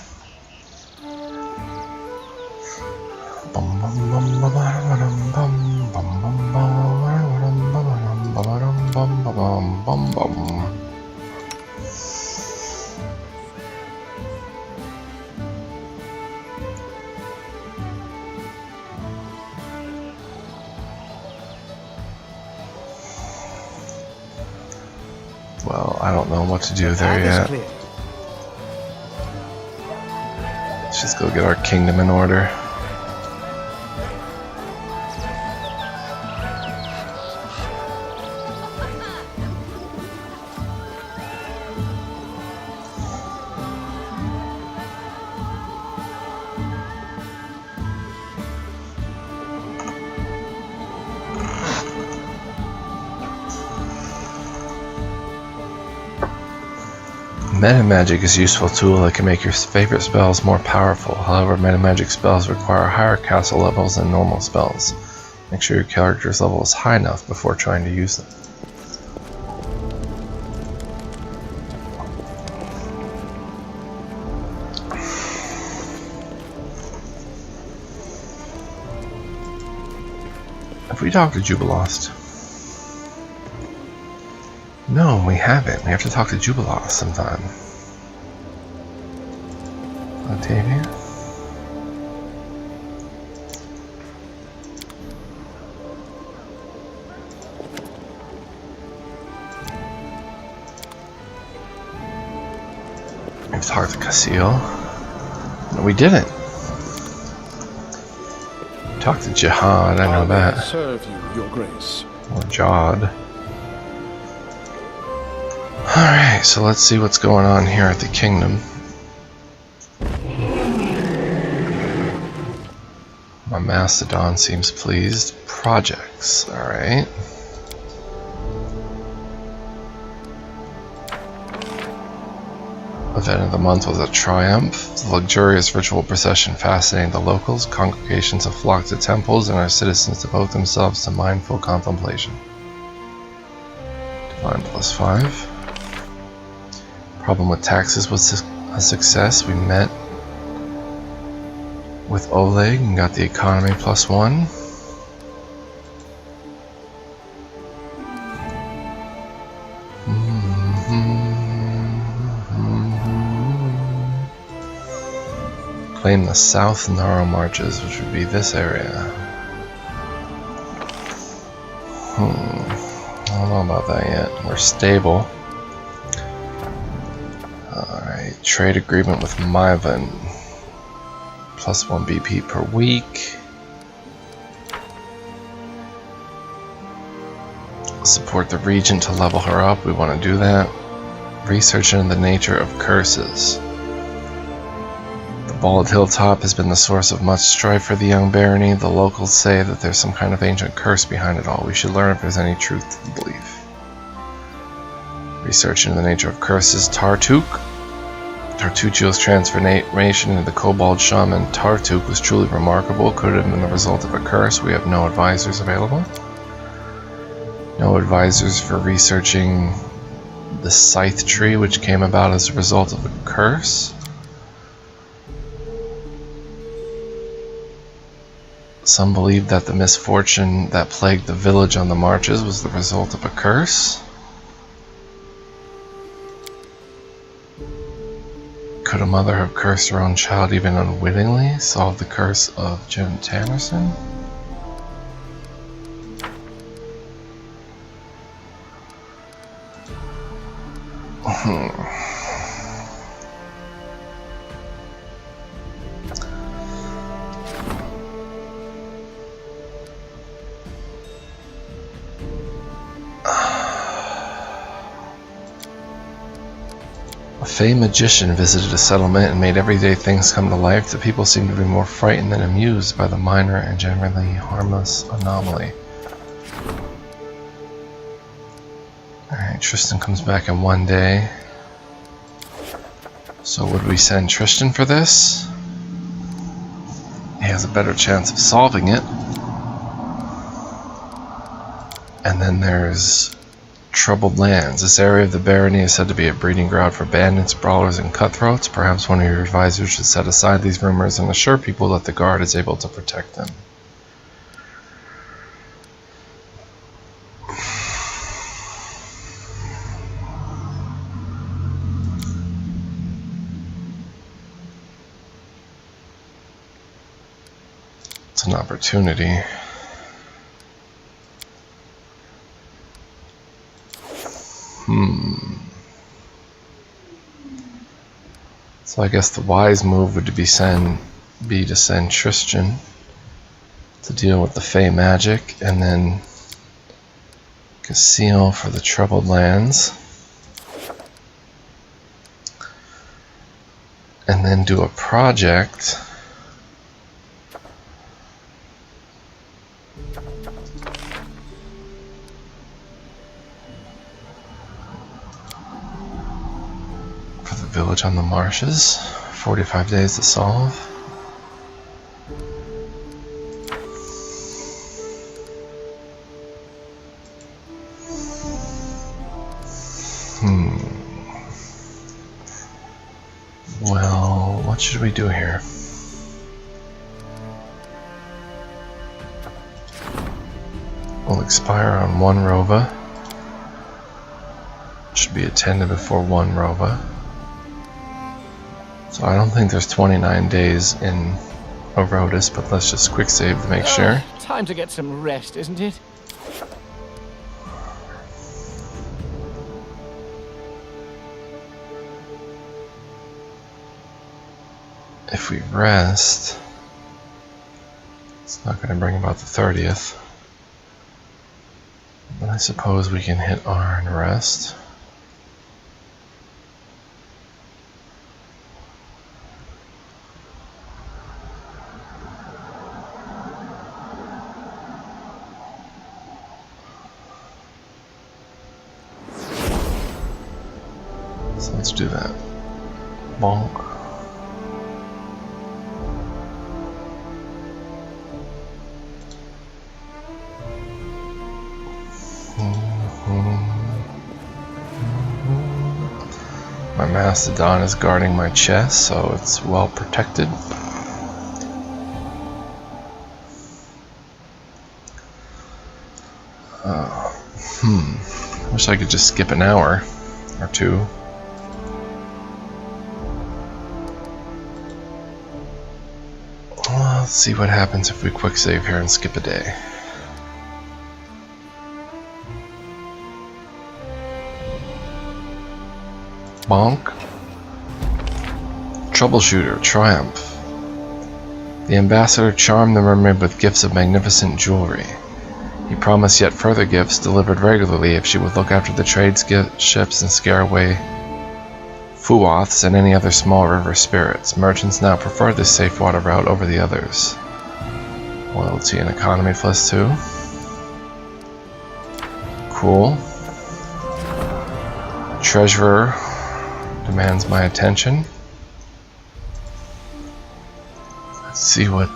Well, I don't know what to do there yet. Let's just go get our kingdom in order. Meta magic is a useful tool that can make your favorite spells more powerful. However, meta magic spells require higher castle levels than normal spells. Make sure your character's level is high enough before trying to use them. Have we talked to Jubilost? No, we haven't. We have to talk to Jubilost sometime. Octavia? We've talked to Casil. No, we didn't. We talked to Jihad, I know that. Serve you, Your Grace. Or Jod. Alright, so let's see what's going on here at the kingdom. My Mastodon seems pleased. Projects, alright. Event of the month was a triumph. The luxurious ritual procession fascinated the locals. Congregations have flocked to temples and our citizens devote themselves to mindful contemplation. Divine +5. Problem with taxes was a success. We met with Oleg and got the economy +1. Claim the South Narrow Marches, which would be this area. I don't know about that yet. We're stable. Alright, trade agreement with Myvan. +1 BP per week. Support the regent to level her up. We want to do that. Research into the nature of curses. The bald hilltop has been the source of much strife for the young barony. The locals say that there's some kind of ancient curse behind it all. We should learn if there's any truth to the belief. Research into the nature of curses. Tartuccio's transformation into the kobold shaman Tartuk was truly remarkable. Could have been the result of a curse. We have no advisors available. No advisors for researching the scythe tree, which came about as a result of a curse. Some believe that the misfortune that plagued the village on the marches was the result of a curse. Could a mother have cursed her own child even unwittingly? Solve the curse of Jim Tannerson? A fey magician visited a settlement and made everyday things come to life. The people seemed to be more frightened than amused by the minor and generally harmless anomaly. Alright, Tristan comes back in 1 day. So would we send Tristan for this? He has a better chance of solving it. And then there's Troubled Lands. This area of the barony is said to be a breeding ground for bandits, brawlers, and cutthroats. Perhaps one of your advisors should set aside these rumors and assure people that the guard is able to protect them. It's an opportunity. So I guess the wise move would be to send Tristan to deal with the Fey magic, and then Casile for the Troubled Lands, and then do a project Village on the Marshes. 45 days to solve. Well, what should we do here? We'll expire on 1 Rova. Should be attended before 1 Rova. So I don't think there's 29 days in Orotis, but let's just quick save to make sure. Time to get some rest, isn't it? If we rest, it's not going to bring about the 30th. But I suppose we can hit R and rest. So let's do that. Bonk. My Mastodon is guarding my chest, so it's well protected. Wish I could just skip an hour or two. Well, let's see what happens if we quick save here and skip a day. Bonk. Troubleshooter, Triumph. The ambassador charmed the mermaid with gifts of magnificent jewelry. He promised yet further gifts delivered regularly if she would look after the trade ships and scare away Fuoths and any other small river spirits. Merchants now prefer this safe water route over the others. Loyalty and economy +2. Cool. Treasurer demands my attention. Let's see what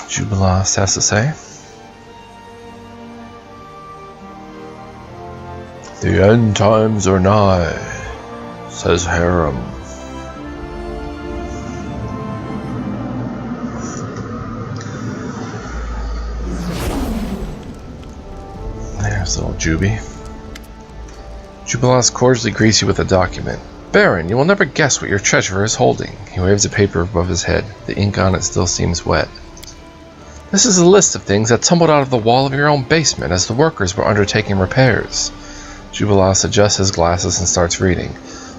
Jubilas has to say. The end times are nigh, says Harem. There's little Juby. Jubilas cordially greets you with a document. Baron, you will never guess what your treasurer is holding. He waves a paper above his head. The ink on it still seems wet. This is a list of things that tumbled out of the wall of your own basement as the workers were undertaking repairs. Jubilas adjusts his glasses and starts reading.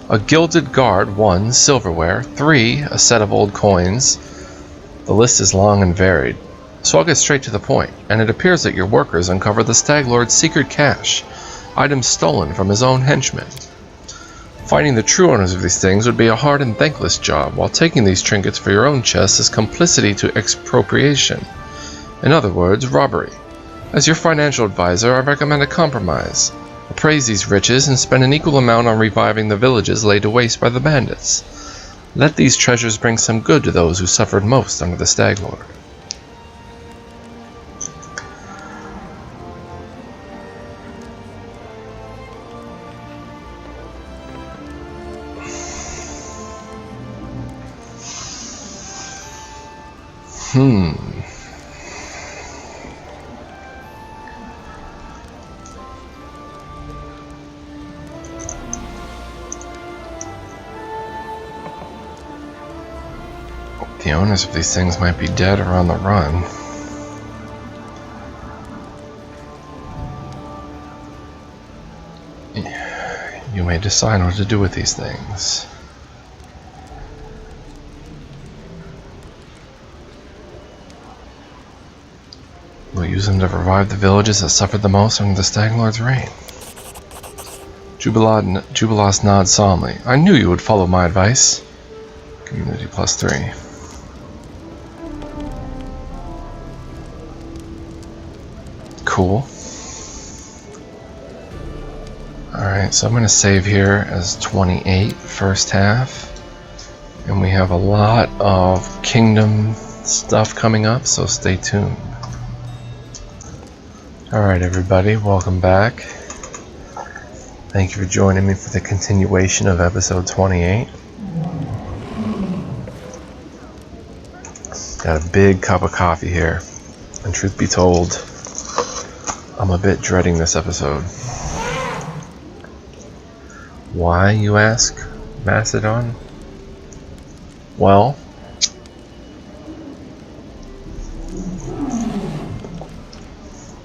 A gilded guard, 1. Silverware, 3. A set of old coins. The list is long and varied. So I'll get straight to the point, and it appears that your workers uncovered the Stag Lord's secret cache, items stolen from his own henchmen. Finding the true owners of these things would be a hard and thankless job, while taking these trinkets for your own chests is complicity to expropriation. In other words, robbery. As your financial advisor, I recommend a compromise. Appraise these riches and spend an equal amount on reviving the villages laid to waste by the bandits. Let these treasures bring some good to those who suffered most under the Stag Lord. The owners of these things might be dead or on the run. You may decide what to do with these things. We'll use them to revive the villages that suffered the most under the Stag Lord's reign. Jubilas nods solemnly. I knew you would follow my advice. Community +3. Cool. Alright, so I'm going to save here as 28 first half. And we have a lot of kingdom stuff coming up, so stay tuned. Alright everybody, welcome back. Thank you for joining me for the continuation of episode 28. Got a big cup of coffee here, and truth be told, I'm a bit dreading this episode. Why, you ask, Macedon? Well,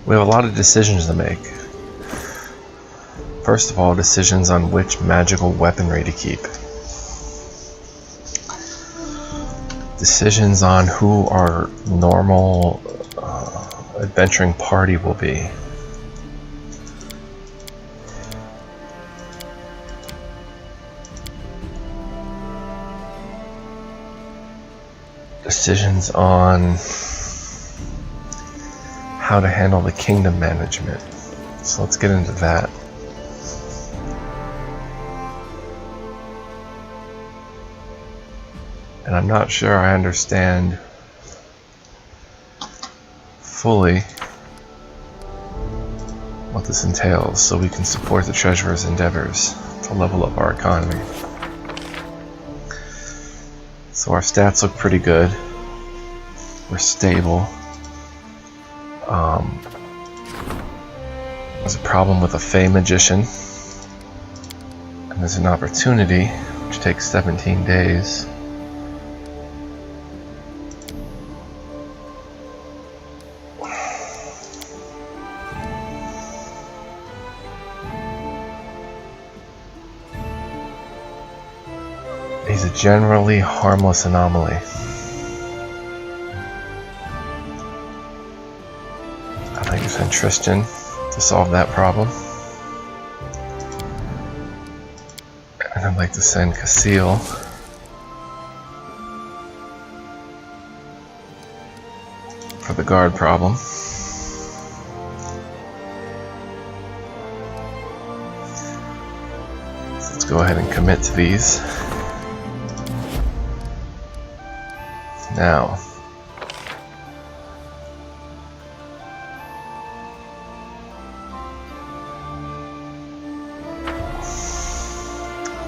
we have a lot of decisions to make. First of all, decisions on which magical weaponry to keep. Decisions on who our normal adventuring party will be. Decisions on how to handle the kingdom management. So let's get into that. And I'm not sure I understand fully what this entails, so we can support the treasurer's endeavors to level up our economy. So our stats look pretty good. We're stable. There's a problem with a Fey magician, and there's an opportunity which takes 17 days. He's a generally harmless anomaly. I'd like to send Tristan to solve that problem. And I'd like to send Casil for the guard problem. So let's go ahead and commit to these. Now,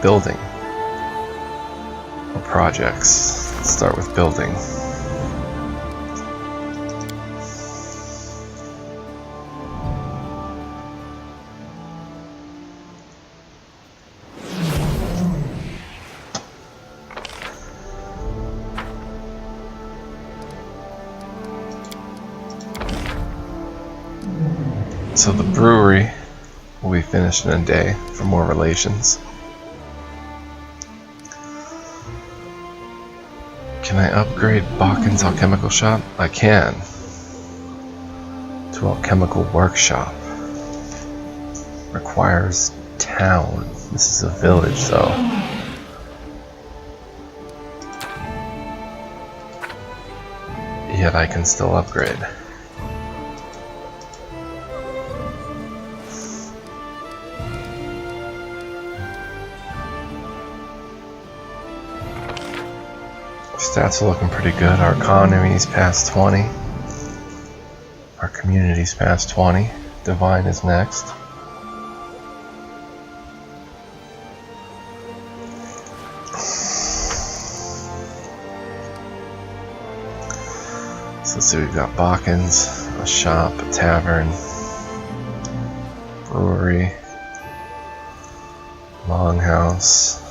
building or projects. Let's start with building. So the brewery will be finished in a day for more relations. Can I upgrade Bakken's alchemical shop? I can. To alchemical workshop. Requires town. This is a village though. Yet I can still upgrade. Stats are looking pretty good. Our economy's past 20. Our community's past 20. Divine is next. So let's see, we've got Bakken's, a shop, a tavern, brewery, longhouse,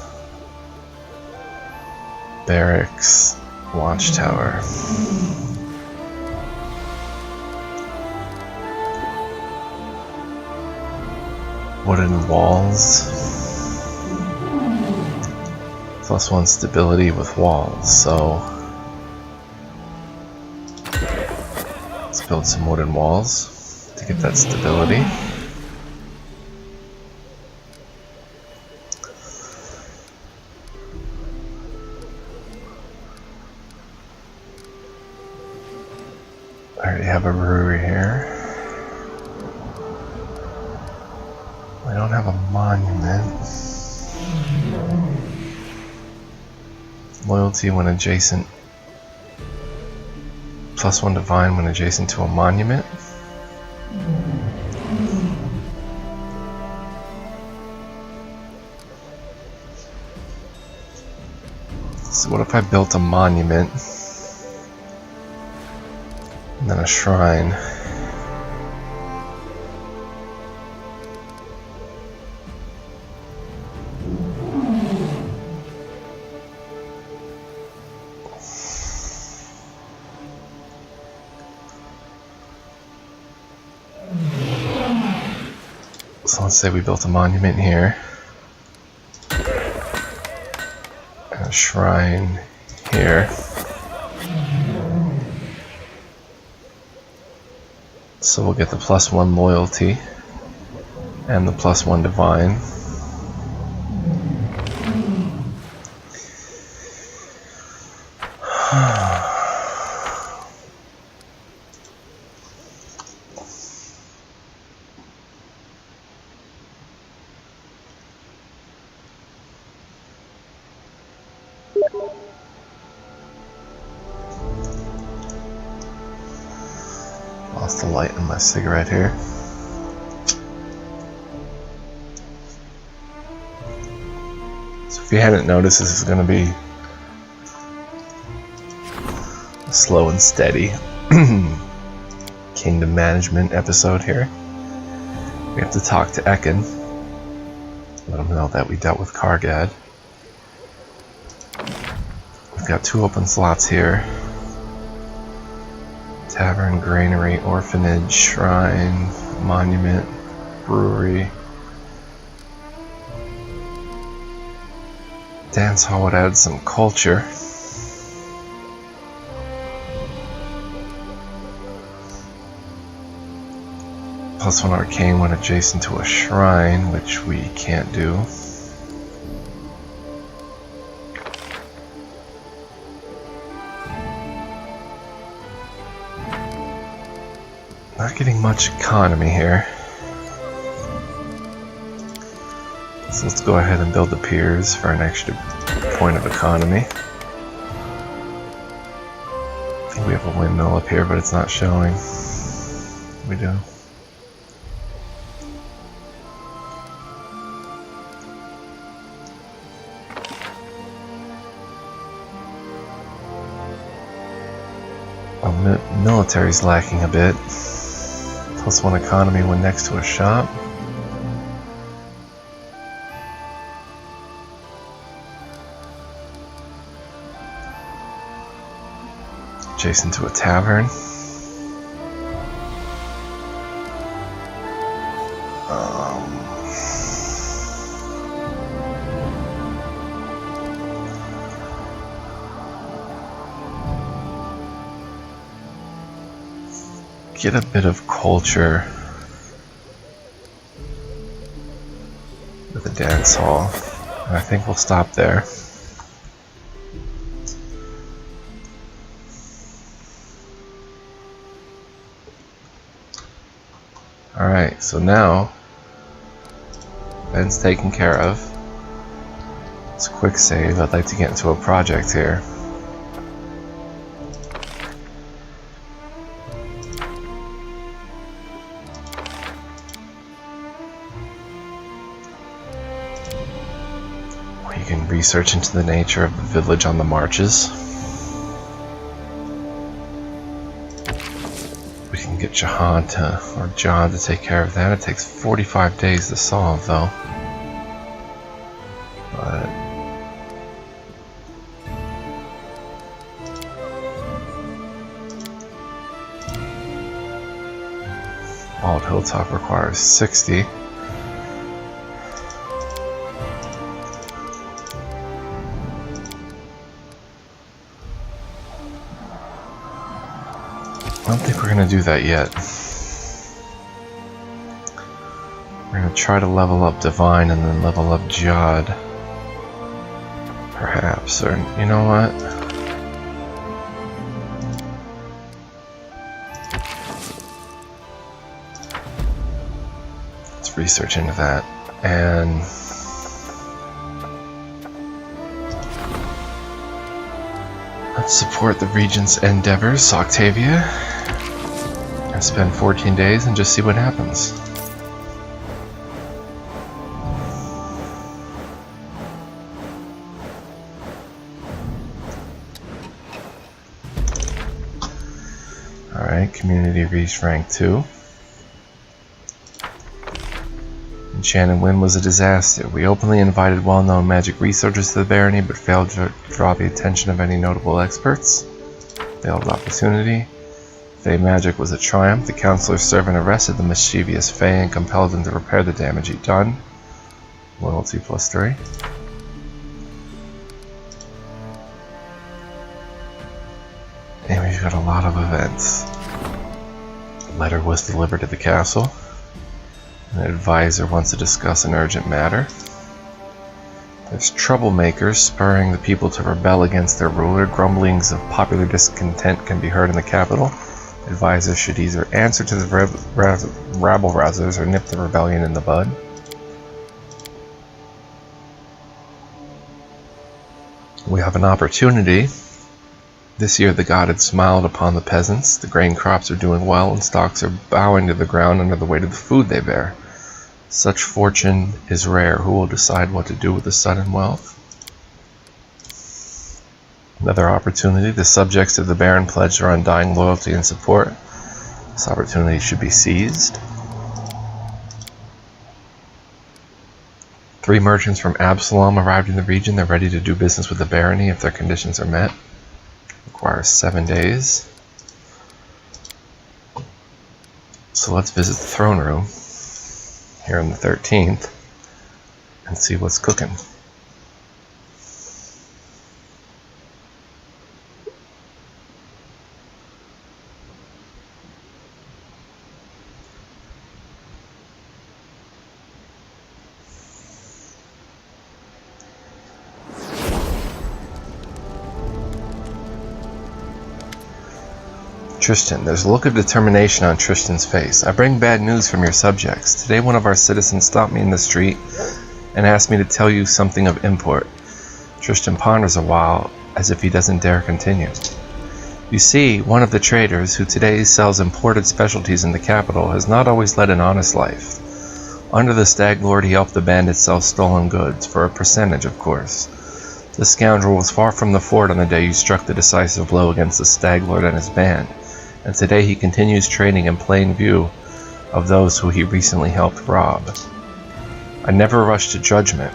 barracks, watchtower. Wooden walls. +1 stability with walls, so let's build some wooden walls to get that stability. I already have a brewery here. I don't have a monument. Loyalty when adjacent. +1 divine when adjacent to a monument. So what if I built a monument and then a shrine? So let's say we built a monument here, and a shrine here. So we'll get the +1 loyalty and the +1 divine. Lost the light in my cigarette here. So if you hadn't noticed, this is going to be a slow and steady kingdom management episode here. We have to talk to Ekin, let him know that we dealt with Kargad. We've got 2 open slots here. Tavern, granary, orphanage, shrine, monument, brewery. Dance hall would add some culture. +1 arcane when adjacent to a shrine, which we can't do. Not getting much economy here. So let's go ahead and build the piers for an extra point of economy. I think we have a windmill up here, but it's not showing. We do. Our military's lacking a bit. +1 economy when next to a shop. Adjacent to a tavern. Get a bit of culture with a dance hall. And I think we'll stop there. Alright, so now Ben's taken care of. It's a quick save. I'd like to get into a project here. You can research into the nature of the village on the marches. We can get John to take care of that. It takes 45 days to solve, though. But Bald Hilltop requires 60. I don't think we're going to do that yet. We're going to try to level up Divine and then level up Jod. Perhaps. Or, you know what? Let's research into that. And let's support the Regent's endeavors, Octavia. And spend 14 days and just see what happens. Alright, community reached rank 2. Enchanted Wind was a disaster. We openly invited well-known magic researchers to the barony, but failed to draw the attention of any notable experts. Failed opportunity. Fey magic was a triumph. The counselor's servant arrested the mischievous Fey and compelled him to repair the damage he'd done. Loyalty +3. And we've got a lot of events. A letter was delivered to the castle. An advisor wants to discuss an urgent matter. There's troublemakers spurring the people to rebel against their ruler. Grumblings of popular discontent can be heard in the capital. Advisors should either answer to the rabble-rousers or nip the rebellion in the bud. We have an opportunity. This year the god had smiled upon the peasants. The grain crops are doing well and stocks are bowing to the ground under the weight of the food they bear. Such fortune is rare. Who will decide what to do with the sudden wealth? Another opportunity. The subjects of the Baron pledged their undying loyalty and support. This opportunity should be seized. 3 merchants from Absalom arrived in the region. They're ready to do business with the barony if their conditions are met. Requires 7 days. So let's visit the throne room here on the 13th and see what's cooking. Tristan, there's a look of determination on Tristan's face. I bring bad news from your subjects. Today one of our citizens stopped me in the street and asked me to tell you something of import. Tristan ponders a while, as if he doesn't dare continue. You see, one of the traders, who today sells imported specialties in the capital, has not always led an honest life. Under the Stag Lord, he helped the bandits sell stolen goods, for a percentage, of course. This scoundrel was far from the fort on the day you struck the decisive blow against the Stag Lord and his band, and today he continues trading in plain view of those who he recently helped rob. I never rush to judgment,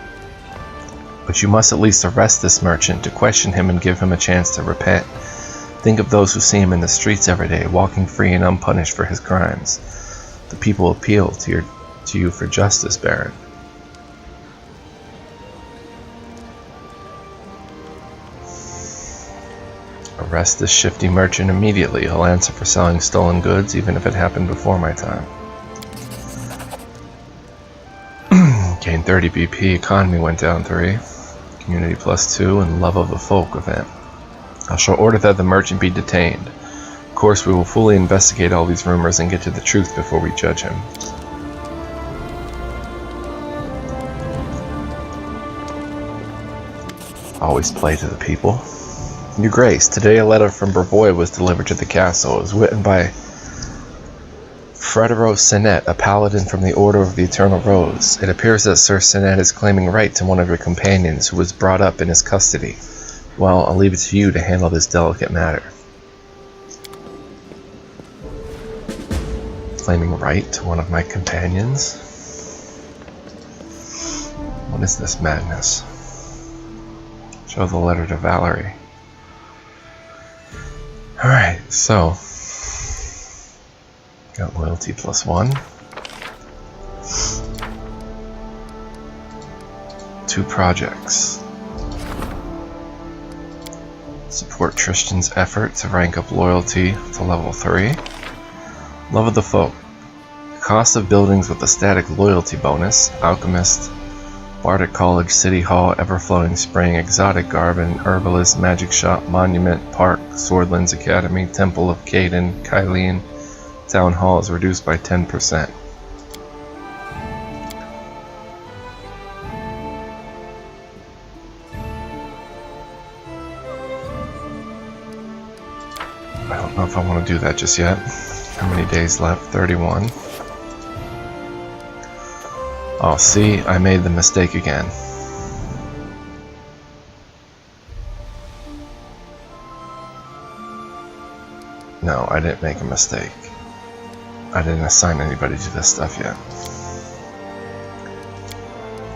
but you must at least arrest this merchant to question him and give him a chance to repent. Think of those who see him in the streets every day, walking free and unpunished for his crimes. The people appeal to you for justice, Baron. Arrest this shifty merchant immediately. He'll answer for selling stolen goods, even if it happened before my time. Gain 30 BP, economy went down 3, community +2, and love of the folk event. I shall order that the merchant be detained. Of course, we will fully investigate all these rumors and get to the truth before we judge him. Always play to the people. Your Grace, today a letter from Brevoy was delivered to the castle. It was written by Fredero Sinet, a paladin from the Order of the Eternal Rose. It appears that Sir Sinet is claiming right to one of your companions who was brought up in his custody. Well, I'll leave it to you to handle this delicate matter. Claiming right to one of my companions? What is this madness? Show the letter to Valerie. Alright, so got loyalty +1. 2 projects. Support Tristan's effort to rank up loyalty to level 3. Love of the folk. The cost of buildings with a static loyalty bonus. Alchemist, Bardic College, City Hall, Everflowing Spring, Exotic Garden, Herbalist, Magic Shop, Monument, Park, Swordlands Academy, Temple of Caden, Kylene. Town Hall is reduced by 10%. I don't know if I want to do that just yet. How many days left? 31. Oh, see, I made the mistake again. No, I didn't make a mistake. I didn't assign anybody to this stuff yet.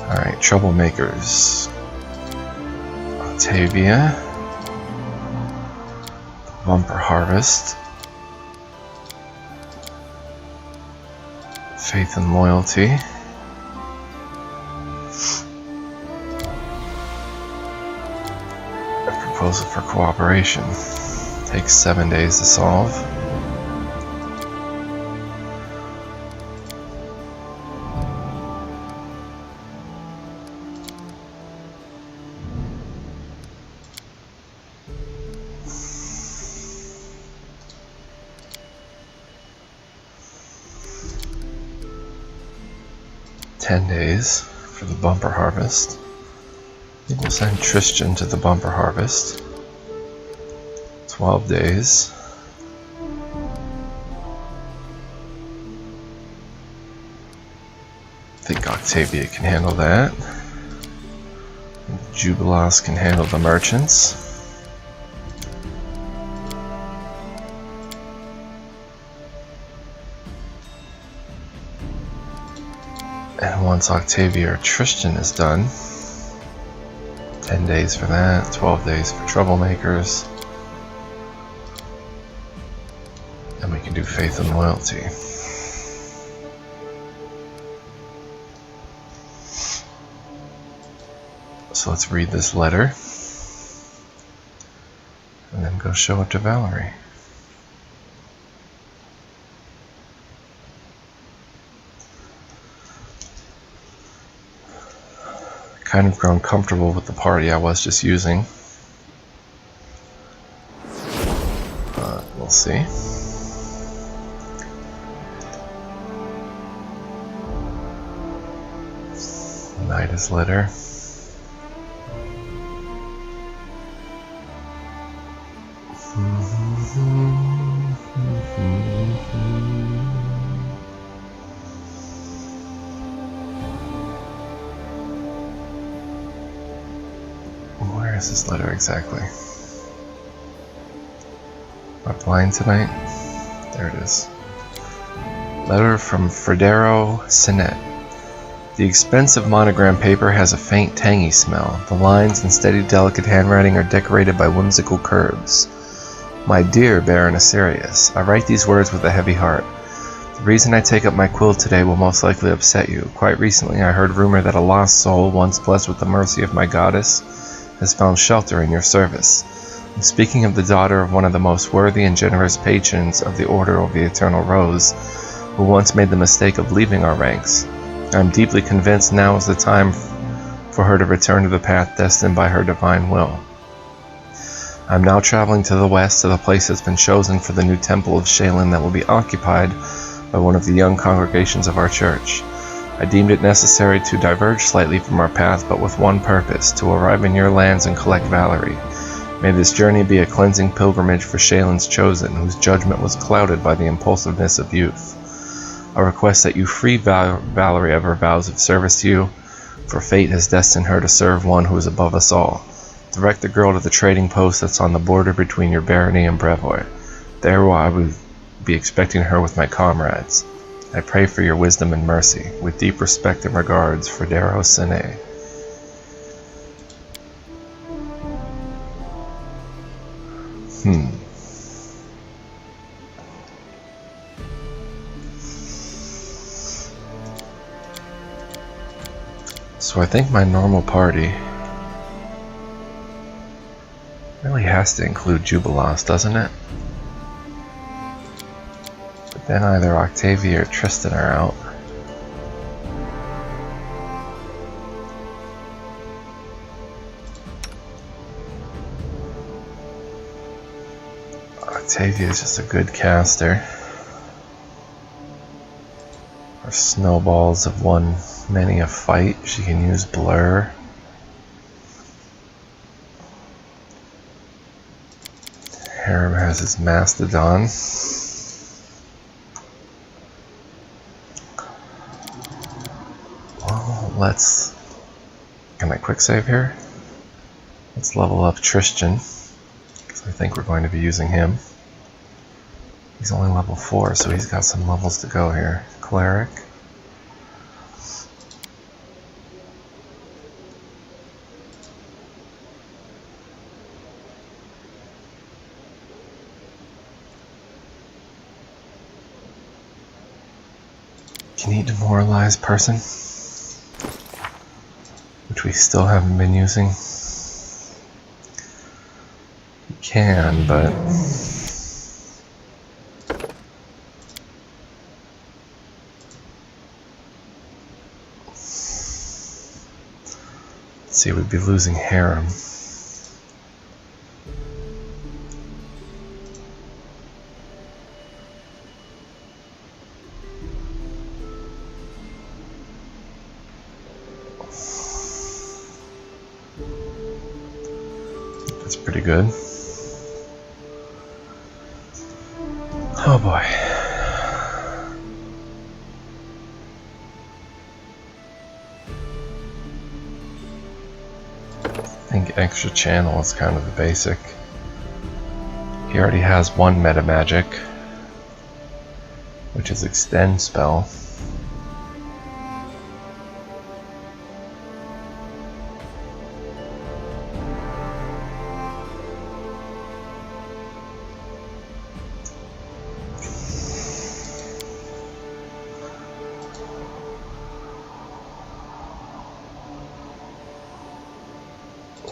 Alright, Troublemakers. Octavia. Bumper Harvest. Faith and Loyalty. A proposal for cooperation. Takes 7 days to solve. Days for the Bumper Harvest. I think we'll send Tristan to the Bumper Harvest. 12 days. I think Octavia can handle that. Jubilas can handle the merchants. And once Octavia or Tristan is done, 10 days for that, 12 days for Troublemakers, and we can do Faith and Loyalty. So let's read this letter, and then go show it to Valerie. Kind of grown comfortable with the party I was just using. We'll see. Night is litter. Where is this letter exactly? Am I blind tonight? There it is. Letter from Fredero Sinet. The expensive monogram paper has a faint, tangy smell. The lines in steady, delicate handwriting are decorated by whimsical curves. My dear Baron Asirius, I write these words with a heavy heart. The reason I take up my quill today will most likely upset you. Quite recently I heard rumor that a lost soul, once blessed with the mercy of my goddess, has found shelter in your service. I'm speaking of the daughter of one of the most worthy and generous patrons of the Order of the Eternal Rose, who once made the mistake of leaving our ranks. I am deeply convinced now is the time for her to return to the path destined by her divine will. I am now traveling to the west to the place that's been chosen for the new temple of Shaylin that will be occupied by one of the young congregations of our church. I deemed it necessary to diverge slightly from our path, but with one purpose, to arrive in your lands and collect Valerie. May this journey be a cleansing pilgrimage for Shaylin's chosen, whose judgment was clouded by the impulsiveness of youth. I request that you free Valerie of her vows of service to you, for fate has destined her to serve one who is above us all. Direct the girl to the trading post that's on the border between your barony and Brevoy. There I will be expecting her with my comrades. I pray for your wisdom and mercy. With deep respect and regards, Fredero Sine. So I think my normal party really has to include Jubilos, doesn't it? But then either Octavia or Tristan are out. Octavia is just a good caster. Her snowballs have won many a fight. She can use blur. Harem has his Mastodon. Well, let's... Can I quick save here? Let's level up Tristan, because I think we're going to be using him. He's only level 4, so he's got some levels to go here. Cleric. Can he demoralize person? Which we still haven't been using. We can, but... Let's see, we'd be losing Harem. That's pretty good. Oh boy. I think extra channel is kind of the basic. He already has one meta magic, which is extend spell.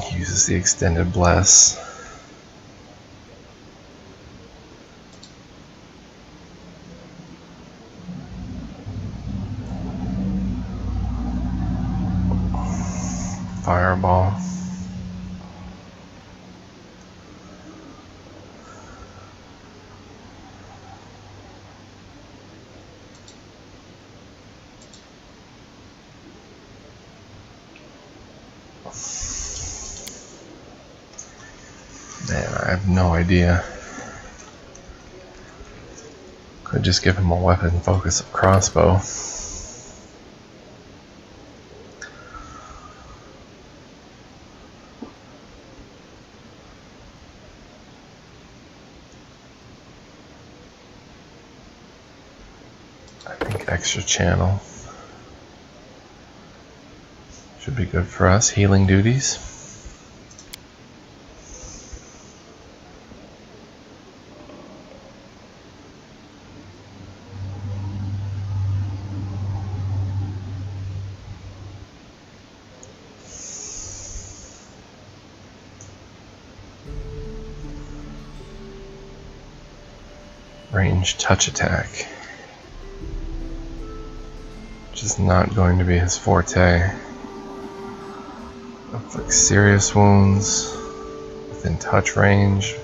He uses the extended bless. Fireball. have no idea. Could just give him a weapon focus of crossbow. I think extra channel should be good for us. Healing duties. Range touch attack, which is not going to be his forte. Inflict serious wounds within touch range.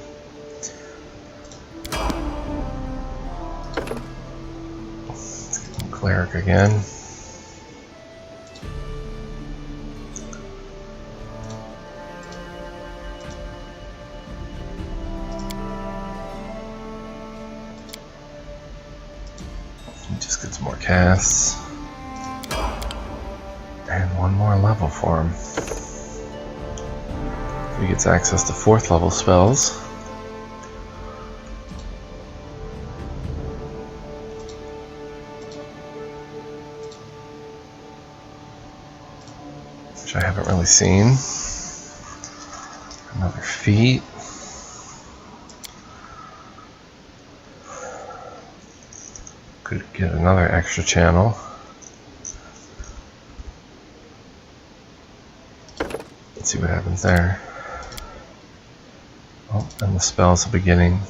Cleric again. He just gets more casts. And one more level for him. He gets access to 4th level spells. Which I haven't really seen. Another feat. Could get another extra channel. Let's see what happens there. Oh, and the spell's beginning.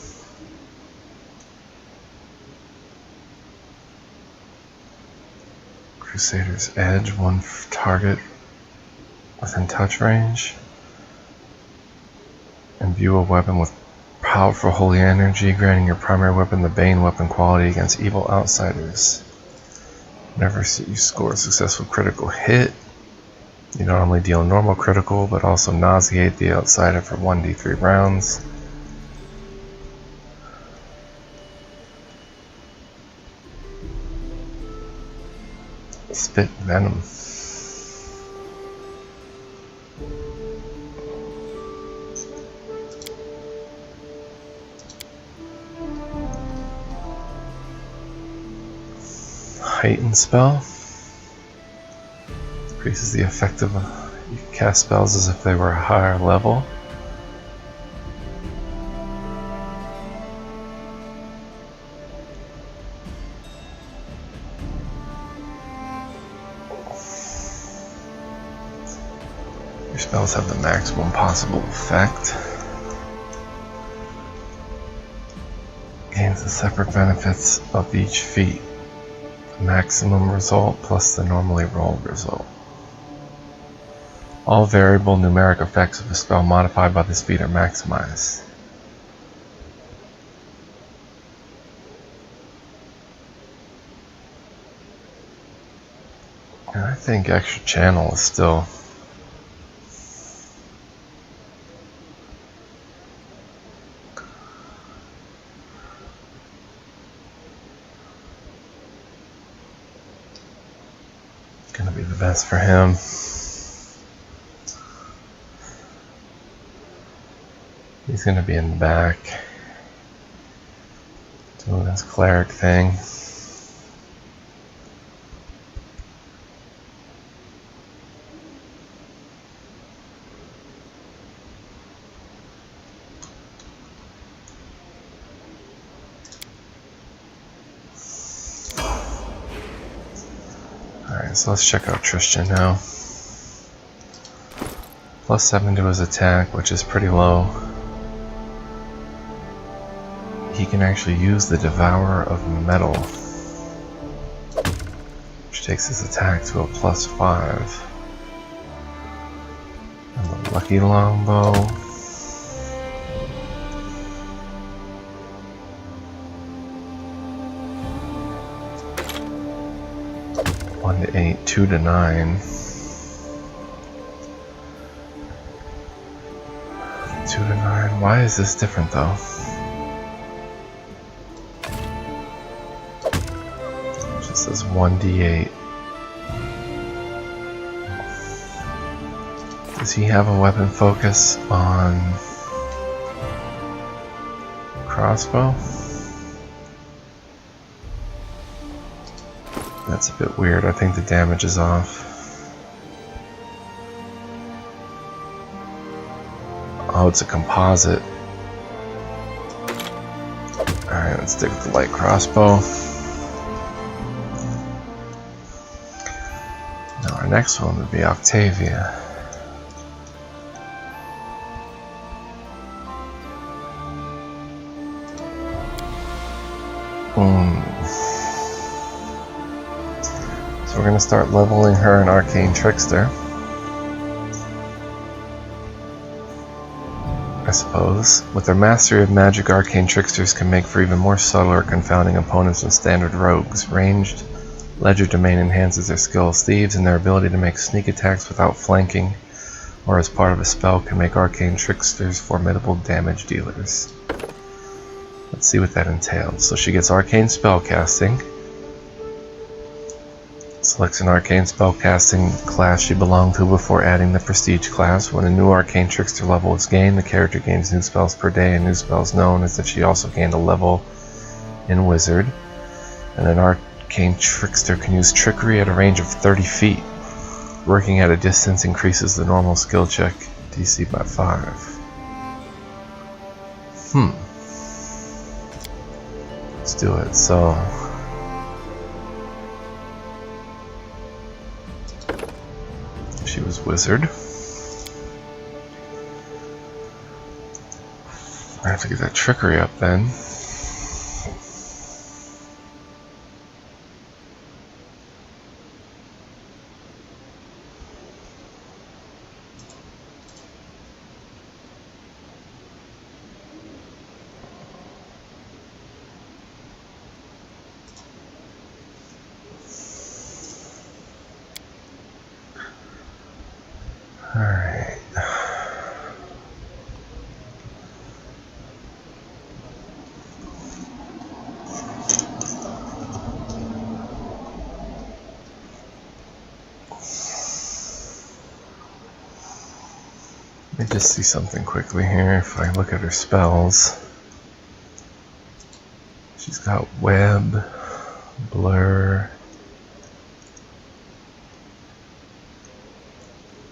Crusader's Edge, one target within touch range. Imbue a weapon with powerful holy energy, granting your primary weapon the Bane weapon quality against evil outsiders. Whenever you score a successful critical hit, you not only deal normal critical, but also nauseate the outsider for 1d3 rounds. Spit Venom. Heightened spell. Increases the effect of you can cast spells as if they were a higher level. Your spells have the maximum possible effect. Gains the separate benefits of each feat. The maximum result plus the normally rolled result. All variable numeric effects of a spell modified by this feat are maximized. And I think extra channel is still gonna be the best for him. He's gonna be in the back doing his cleric thing. Alright, so let's check out Tristan now. +7 to his attack, which is pretty low. He can actually use the Devourer of Metal, which takes his attack to a +5. And the Lucky Longbow. One to 8, 2 to 9. 2 to 9. Why is this different though? It just says 1d8. Does he have a weapon focus on crossbow? That's a bit weird. I think the damage is off. Oh, it's a composite. Alright, let's stick with the light crossbow. Now our next one would be Octavia. So we're going to start leveling her in Arcane Trickster, I suppose. With their mastery of magic, Arcane Tricksters can make for even more subtle or confounding opponents than standard rogues. Ranged Legerdemain enhances their skill as thieves, and their ability to make sneak attacks without flanking or as part of a spell can make Arcane Tricksters formidable damage dealers. Let's see what that entails. So she gets Arcane Spellcasting. Selects an Arcane Spellcasting class she belonged to before adding the Prestige class. When a new Arcane Trickster level is gained, the character gains new spells per day, and new spells known as if she also gained a level in Wizard. And an Arcane Trickster can use Trickery at a range of 30 feet. Working at a distance increases the normal skill check DC by 5. Let's do it. So she was Wizard. I have to get that Trickery up then. Alright. Let me just see something quickly here. If I look at her spells, she's got Web, Blur,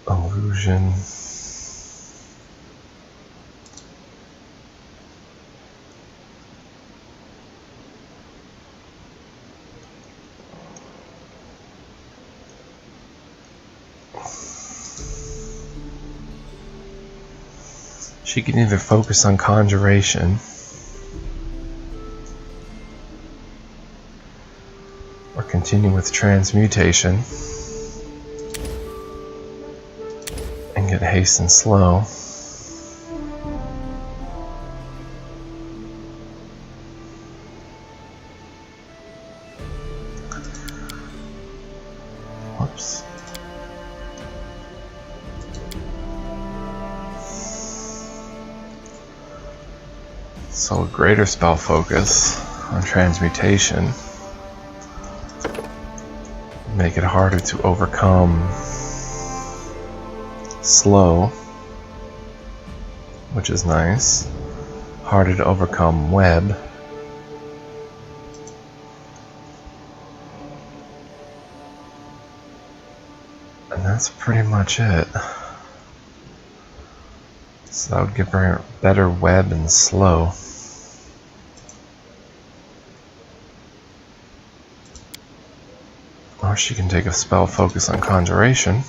Illusion, she can either focus on Conjuration or continue with Transmutation and get Haste and Slow. Whoops. So a greater spell focus on Transmutation make it harder to overcome Slow, which is nice. Harder to overcome Web. And that's pretty much it. So that would give her better Web and Slow. Or she can take a spell focus on Conjuration.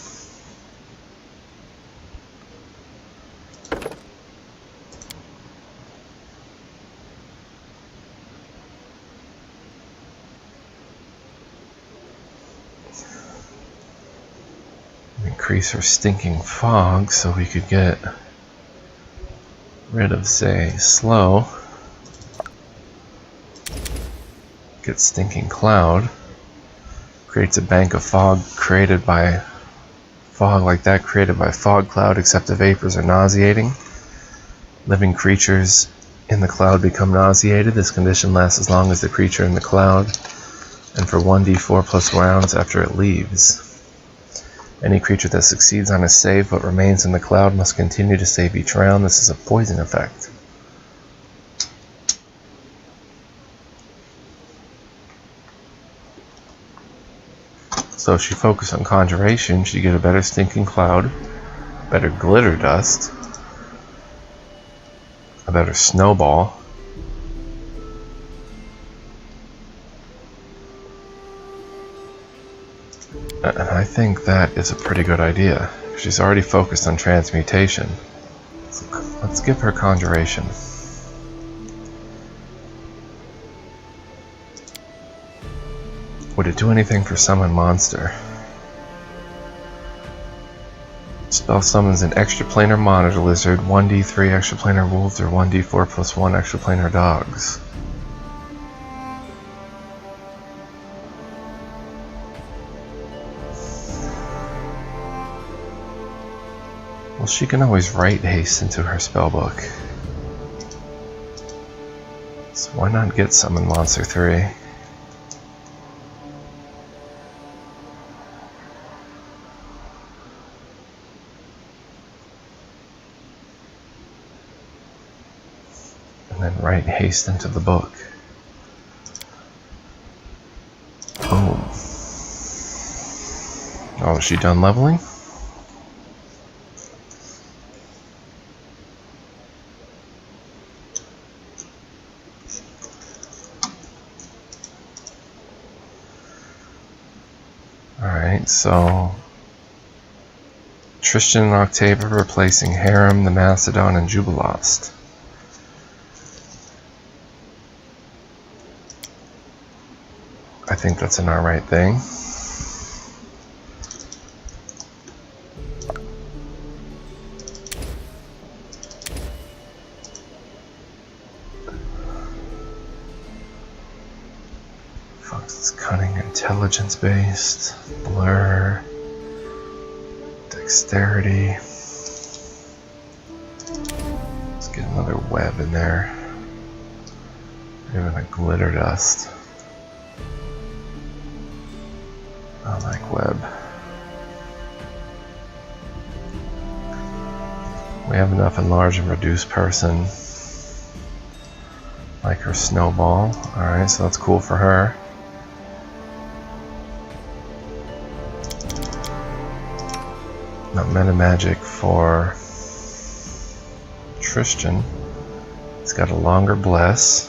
Increase her Stinking Fog so we could get rid of, say, Slow. Get Stinking Cloud. Creates a bank of fog created by fog like that created by Fog Cloud, except the vapors are nauseating. Living creatures in the cloud become nauseated. This condition lasts as long as the creature in the cloud, and for 1d4 plus rounds after it leaves. Any creature that succeeds on a save but remains in the cloud must continue to save each round. This is a poison effect. So if she focused on conjuration, she'd get a better stinking cloud, better glitter dust, a better snowball, and I think that is a pretty good idea. She's already focused on transmutation. Let's give her conjuration. Would it do anything for summon monster? Spell summons an extraplanar monitor lizard, 1d3 extraplanar wolves, or 1d4 plus 1 extraplanar dogs. Well, she can always write haste into her spellbook. So why not get summon monster 3? And then write haste into the book. Boom. Oh, is she done leveling? Alright, so Tristan and Octava replacing Harem, the Macedon, and Jubilost. I think that's an alright thing. Fox is cunning, intelligence based, blur, dexterity. Let's get another web in there. Even a glitter dust. I like web. We have enough enlarge and reduce person. Like her snowball. Alright, so that's cool for her. Not meta magic for Tristan. He's got a longer bless.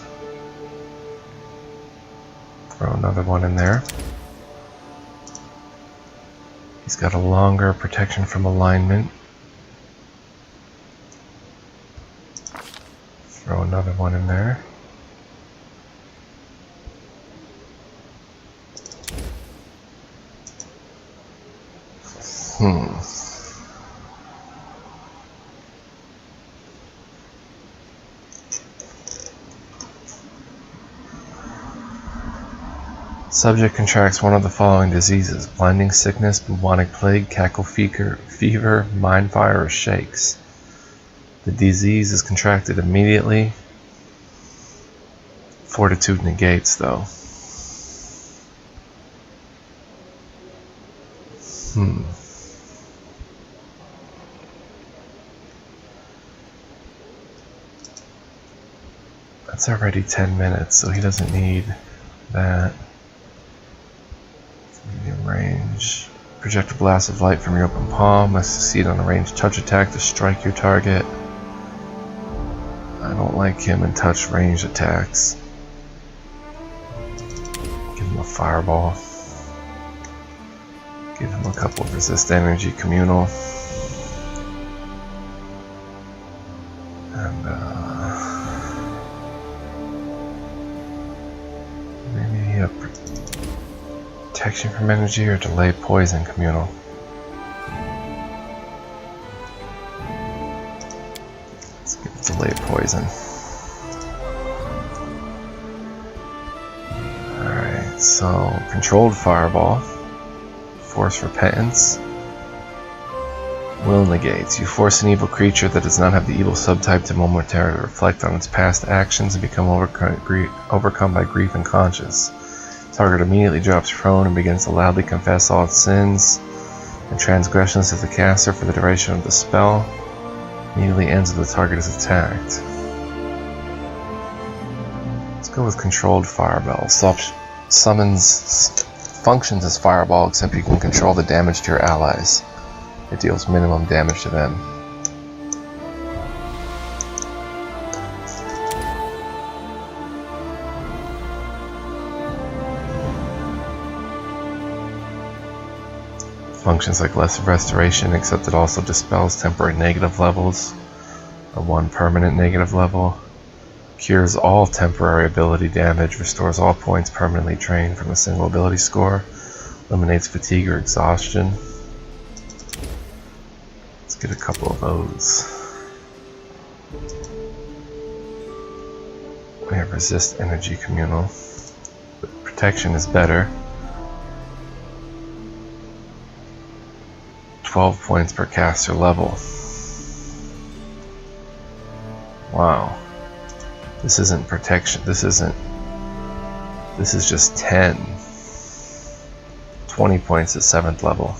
Throw another one in there. He's got a longer protection from alignment. Throw another one in there. Subject contracts one of the following diseases: blinding sickness, bubonic plague, cackle fever, mind fire, or shakes. The disease is contracted immediately. Fortitude negates, though. That's already 10 minutes, so he doesn't need that. Medium range. Project a blast of light from your open palm. Must succeed on a ranged touch attack to strike your target. I don't like him in touch range attacks. Give him a fireball. Give him a couple of resist energy communal. And maybe a protection from energy or delay poison communal. Let's give delay poison. Alright, so controlled fireball. Force repentance. Will negates. You force an evil creature that does not have the evil subtype to momentarily reflect on its past actions and become overcome by grief and conscience. Target immediately drops prone and begins to loudly confess all its sins and transgressions of the caster for the duration of the spell. Immediately ends when the target is attacked. Let's go with Controlled Fireball. Functions as Fireball, except you can control the damage to your allies. It deals minimum damage to them. Functions like Lesser Restoration, except it also dispels temporary negative levels, or one permanent negative level. Cures all temporary ability damage, restores all points permanently drained from a single ability score, eliminates fatigue or exhaustion. Let's get a couple of those. We have Resist Energy Communal, but Protection is better. 12 points per caster level. Wow. This isn't protection. This is just 10. 20 points at 7th level.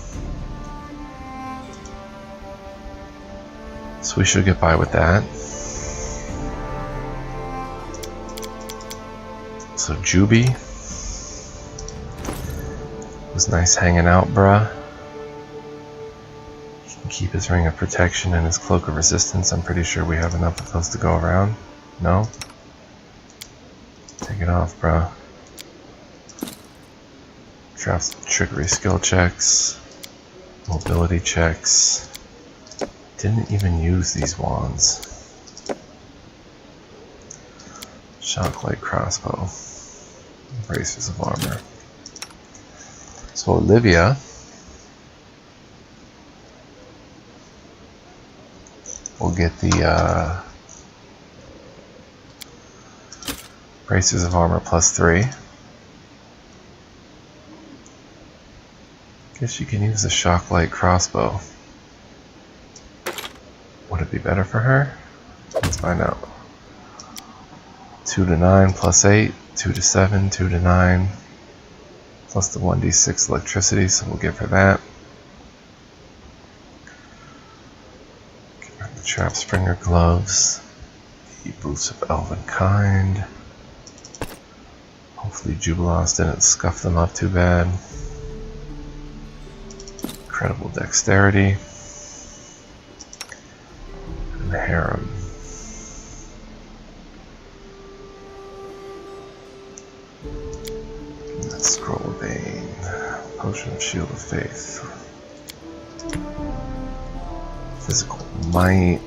So we should get by with that. So Juby. It was nice hanging out, bruh. He can keep his Ring of Protection and his Cloak of Resistance. I'm pretty sure we have enough of those to go around. No? Take it off, bro. Drafts trickery skill checks, mobility checks. Didn't even use these wands. Shocklight crossbow, bracers of armor. So Olivia will get the bracers of armor +3. Guess you can use the shocklight crossbow. Would it be better for her? Let's find out. 2 to 9 +8, 2 to 7, 2 to 9, plus the 1d6 electricity, so we'll give her that. Give her the Trap Springer gloves, the boots of Elven Kind. Hopefully Jubilos didn't scuff them up too bad. Incredible dexterity. And the harem. That Scroll of Bane. Potion of Shield of Faith. Physical Might.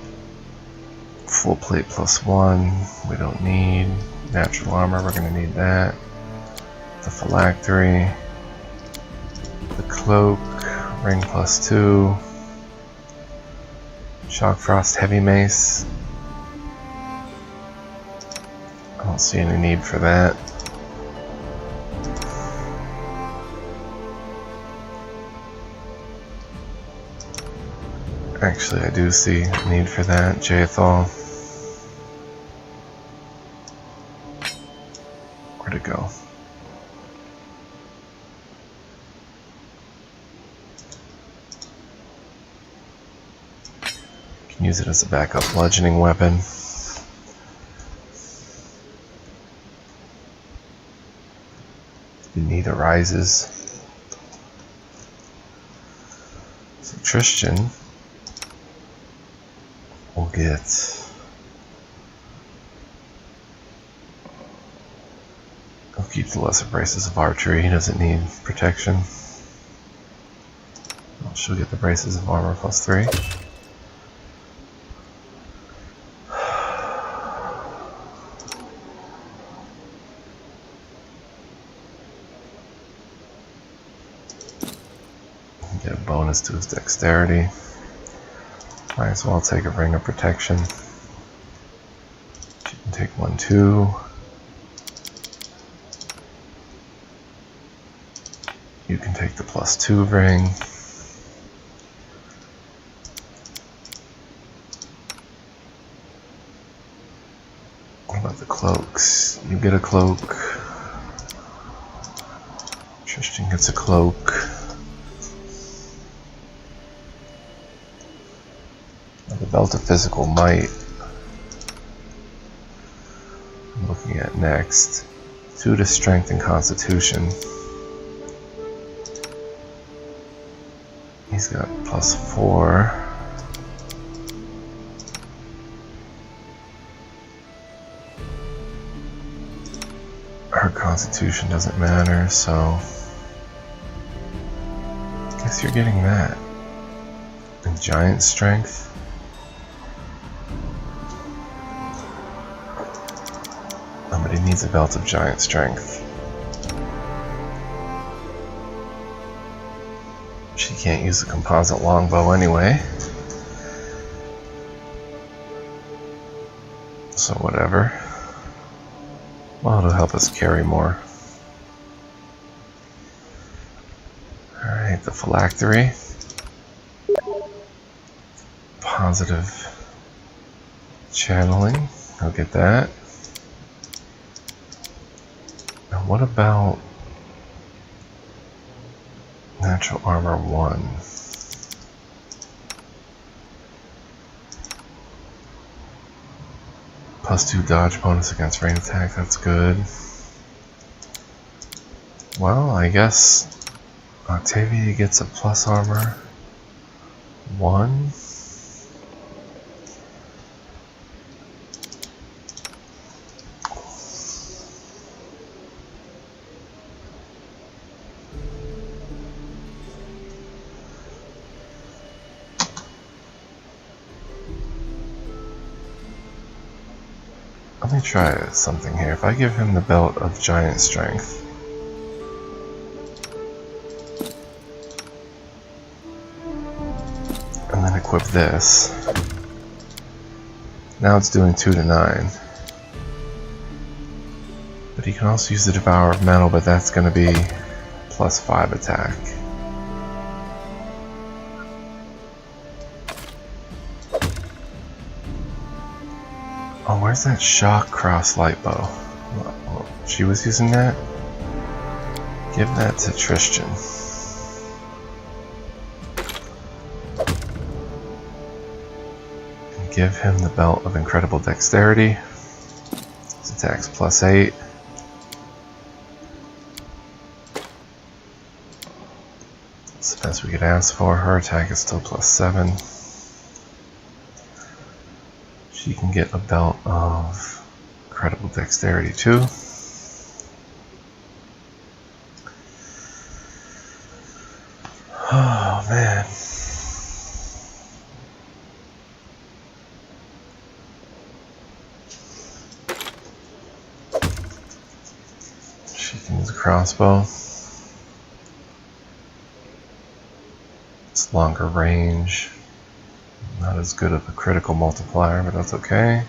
Full plate +1. We don't need. Natural armor, we're going to need that. The Phylactery. The Cloak. Ring +2. Shockfrost Heavy Mace. I don't see any need for that. Actually, I do see a need for that. Jaethal. Where'd it go? Can use it as a backup bludgeoning weapon. The need arises. So Tristan will get. I'll keep the lesser braces of archery. He doesn't need protection. She'll get the braces of armor +3. Get a bonus to his dexterity. Might as well take a Ring of Protection. She can take 1, 2. You can take the +2 ring. cloaks. You get a cloak. Tristan gets a cloak. The belt of physical might. I'm looking at next. 2 to strength and constitution. He's got +4. Her constitution doesn't matter, so I guess you're getting that. And giant strength. Somebody needs a belt of giant strength. She can't use the composite longbow anyway. So whatever. Well, it'll help us carry more. Alright, the phylactery. Positive channeling. I'll get that. Now what about natural armor 1? +2 dodge bonus against rain attack, that's good. Well, I guess Octavia gets a plus armor 1. Let me try something here. If I give him the belt of giant strength, and then equip this, now it's doing 2 to 9. But he can also use the Devourer of Metal, but that's going to be +5 attack. Oh, where's that shock cross light bow? Oh, she was using that? Give that to Tristan. And give him the belt of incredible dexterity. His attack's +8. That's the best we could ask for. Her attack is still +7. She can get a belt of incredible dexterity too. Oh man. She can use a crossbow. It's longer range. Not as good of a critical multiplier, but that's okay.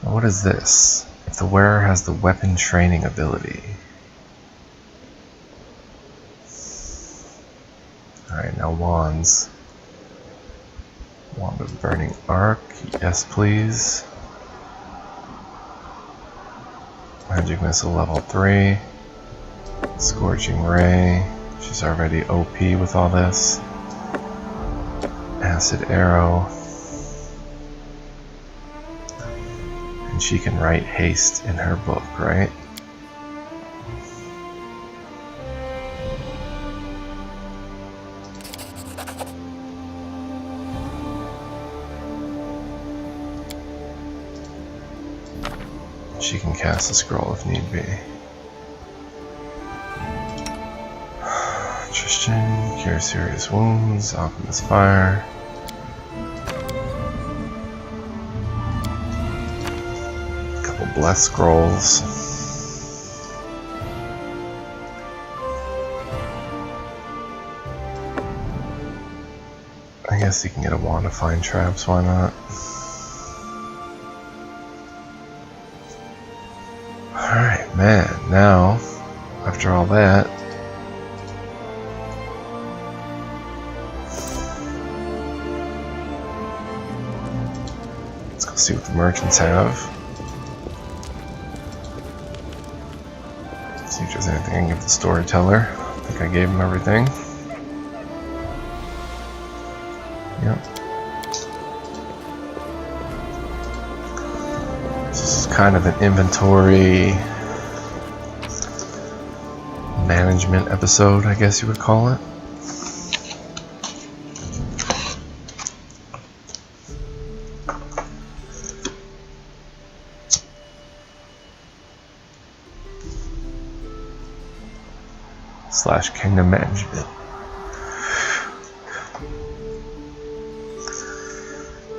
Now what is this? If the wearer has the weapon training ability. Alright, now wands. Wand of Burning Arc, yes please. Magic Missile level 3. Scorching Ray. She's already OP with all this. Acid Arrow. And she can write haste in her book, right? She can cast a scroll if need be. Tristan, cure serious wounds, Alchemist Fire. A couple blessed scrolls. I guess you can get a wand to find traps, why not? Alright, man, now, after all that, let's go see what the merchants have. See if there's anything I can give the storyteller. I think I gave him everything. Yep. This is kind of an inventory management episode, I guess you would call it. / kingdom management.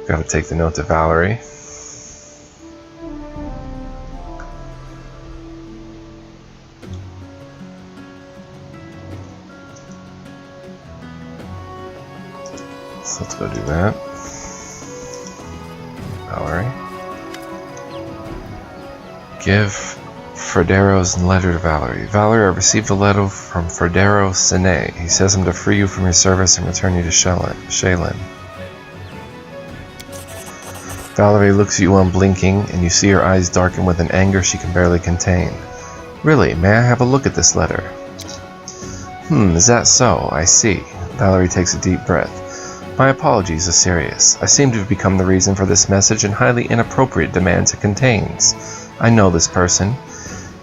Gotta take the note to Valerie. So let's go do that. Valerie. Give Fredero's letter to Valerie. Valerie, I received a letter from Fredero Sine. He says I'm to free you from your service and return you to Shaylin. Valerie looks at you unblinking, and you see her eyes darken with an anger she can barely contain. Really, may I have a look at this letter? Is that so? I see. Valerie takes a deep breath. My apologies, Asirius. I seem to have become the reason for this message and highly inappropriate demands it contains. I know this person.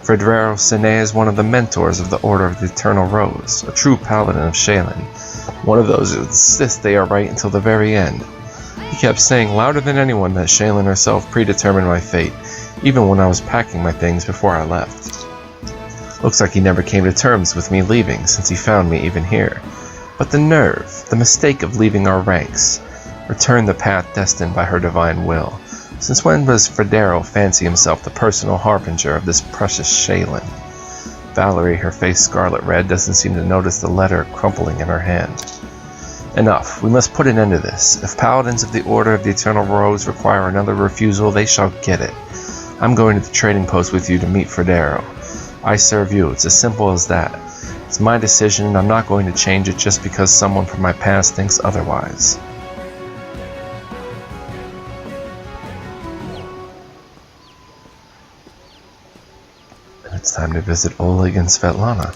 Fredero Sine is one of the mentors of the Order of the Eternal Rose, a true paladin of Shaylin, one of those who insist they are right until the very end. He kept saying louder than anyone that Shaylin herself predetermined my fate, even when I was packing my things before I left. Looks like he never came to terms with me leaving, since he found me even here. But the nerve, the mistake of leaving our ranks, returned the path destined by her divine will. Since when does Fredero fancy himself the personal harbinger of this precious Shaylin? Valerie, her face scarlet red, doesn't seem to notice the letter crumpling in her hand. Enough. We must put an end to this. If paladins of the Order of the Eternal Rose require another refusal, they shall get it. I'm going to the trading post with you to meet Fredero. I serve you. It's as simple as that. It's my decision, and I'm not going to change it just because someone from my past thinks otherwise. It's time to visit Oleg and Svetlana.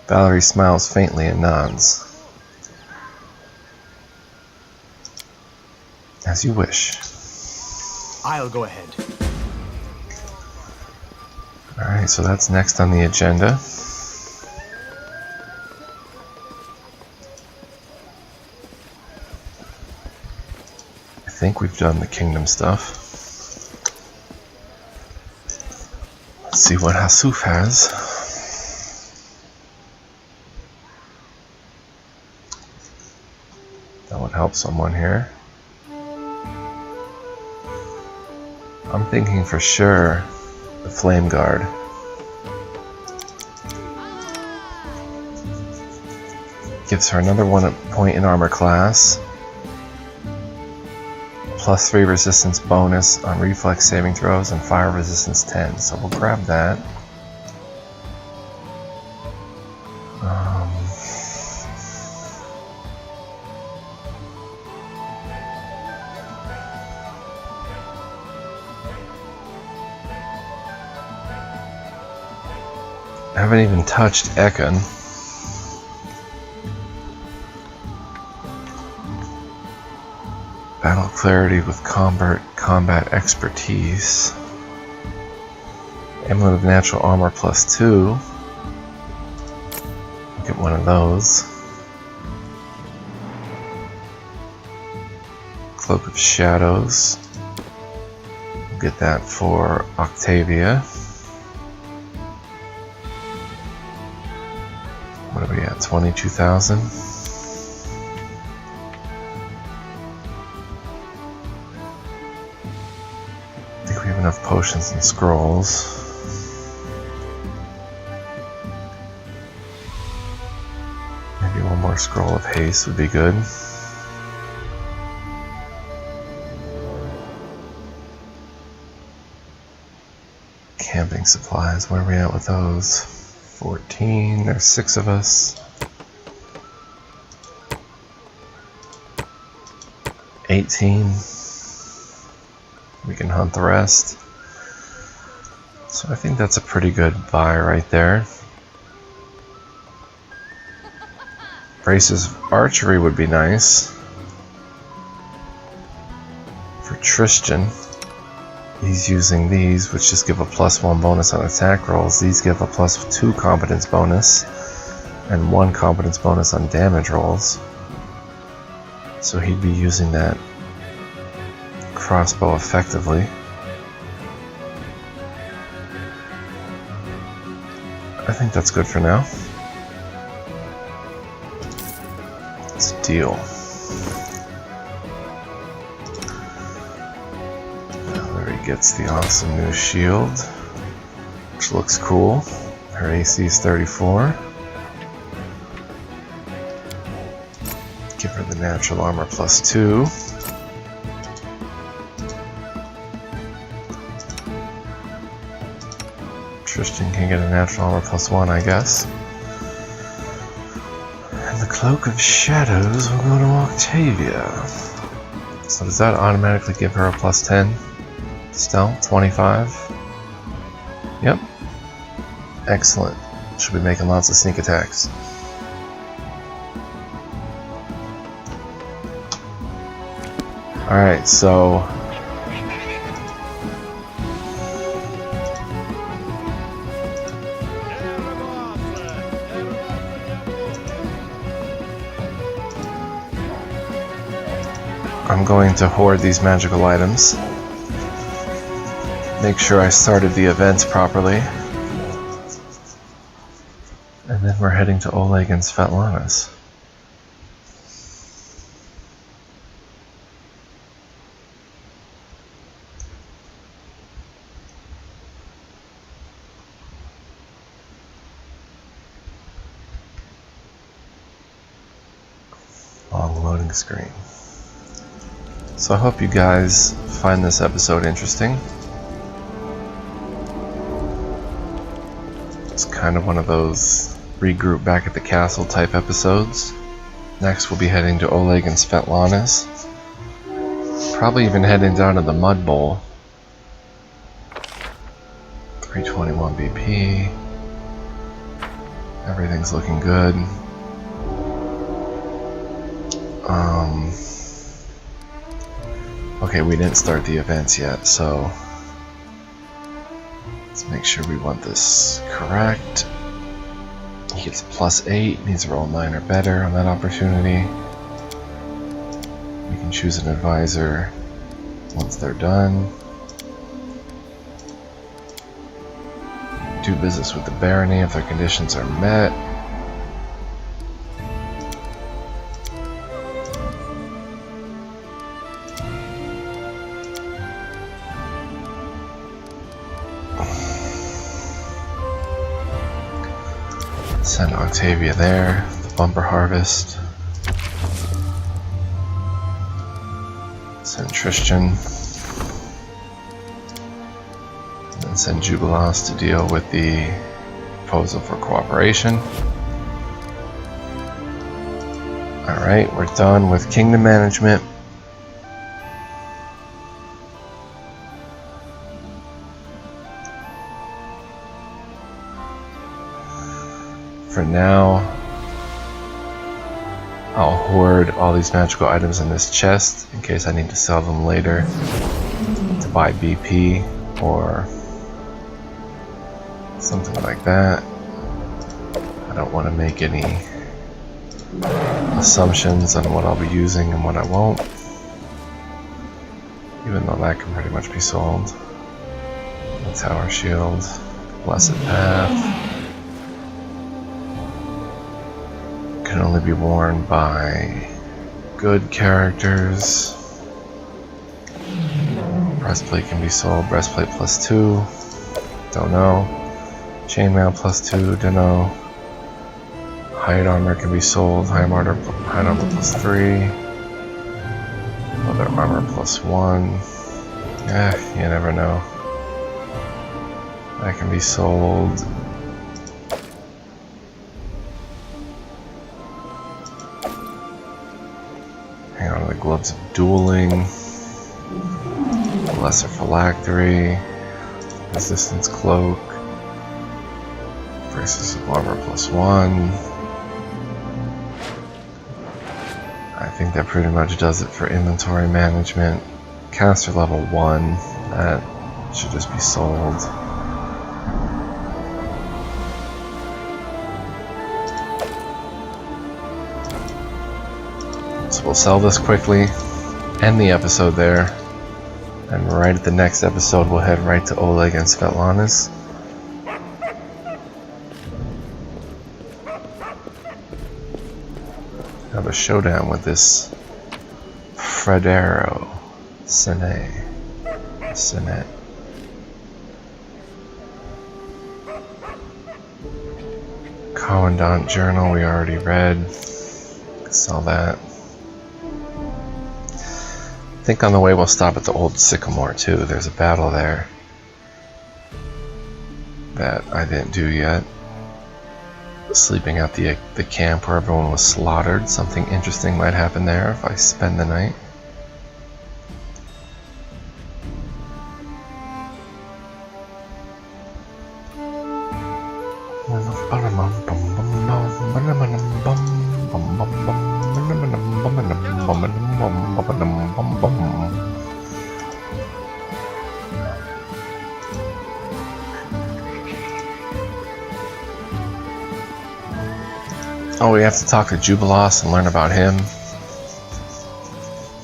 Valerie smiles faintly and nods. As you wish. I'll go ahead. Alright, so that's next on the agenda. I think we've done the kingdom stuff. Let's see what Hasuf has. That would help someone here. I'm thinking for sure the Flame Guard. Gives her another 1 point in armor class. +3 resistance bonus on reflex saving throws and fire resistance 10. So we'll grab that. I haven't even touched Ekon. Battle clarity with combat expertise. Amulet of natural armor +2. I'll get one of those. Cloak of Shadows. We'll get that for Octavia. What are we at? 22,000. I think we have enough potions and scrolls. Maybe one more scroll of haste would be good. Camping supplies, where are we at with those? 14, there's 6 of us. 18. We can hunt the rest. So I think that's a pretty good buy right there. Braces of archery would be nice. For Tristan, he's using these, which just give a +1 bonus on attack rolls. These give a +2 competence bonus and 1 competence bonus on damage rolls. So he'd be using that crossbow effectively. I think that's good for now. Let's deal. There he gets the awesome new shield, which looks cool. Her AC is 34. Give her the natural armor +2. Tristan can get a natural armor +1, I guess. And the Cloak of Shadows will go to Octavia. So does that automatically give her a +10? Stealth, 25. Yep. Excellent. She'll be making lots of sneak attacks. Alright, so I'm going to hoard these magical items. Make sure I started the events properly. And then we're heading to Oleg and Svetlana's. Long loading screen. So I hope you guys find this episode interesting. It's kind of one of those regroup back at the castle type episodes. Next we'll be heading to Oleg and Svetlana's. Probably even heading down to the Mud Bowl. 321 BP. Everything's looking good. Okay, we didn't start the events yet, so let's make sure we want this correct. He gets a +8, needs to roll 9 or better on that opportunity. We can choose an advisor once they're done. Do business with the barony if their conditions are met. Send Octavia there, the bumper harvest. Send Tristan. And then send Jubilas to deal with the proposal for cooperation. Alright, we're done with kingdom management. For now, I'll hoard all these magical items in this chest in case I need to sell them later to buy BP or something like that. I don't want to make any assumptions on what I'll be using and what I won't, even though that can pretty much be sold. The Tower Shield, Blessed Path. Can only be worn by good characters. Breastplate can be sold. Breastplate +2. Don't know. Chainmail +2. Don't know. Hide armor can be sold. Hide armor +3. Other armor +1. You never know. That can be sold. Gloves of Dueling, Lesser Phylactery, Resistance Cloak. Braces of Armor +1. I think that pretty much does it for inventory management. Caster level 1. That should just be sold. So we'll sell this quickly, end the episode there, and right at the next episode we'll head right to Oleg and Svetlana's. Have a showdown with this Fredero Sine. Commandant Journal we already read. Sell that. I think on the way we'll stop at the old Sycamore too. There's a battle there that I didn't do yet. Sleeping at the camp where everyone was slaughtered. Something interesting might happen there if I spend the night. Oh, we have to talk to Jubilos and learn about him.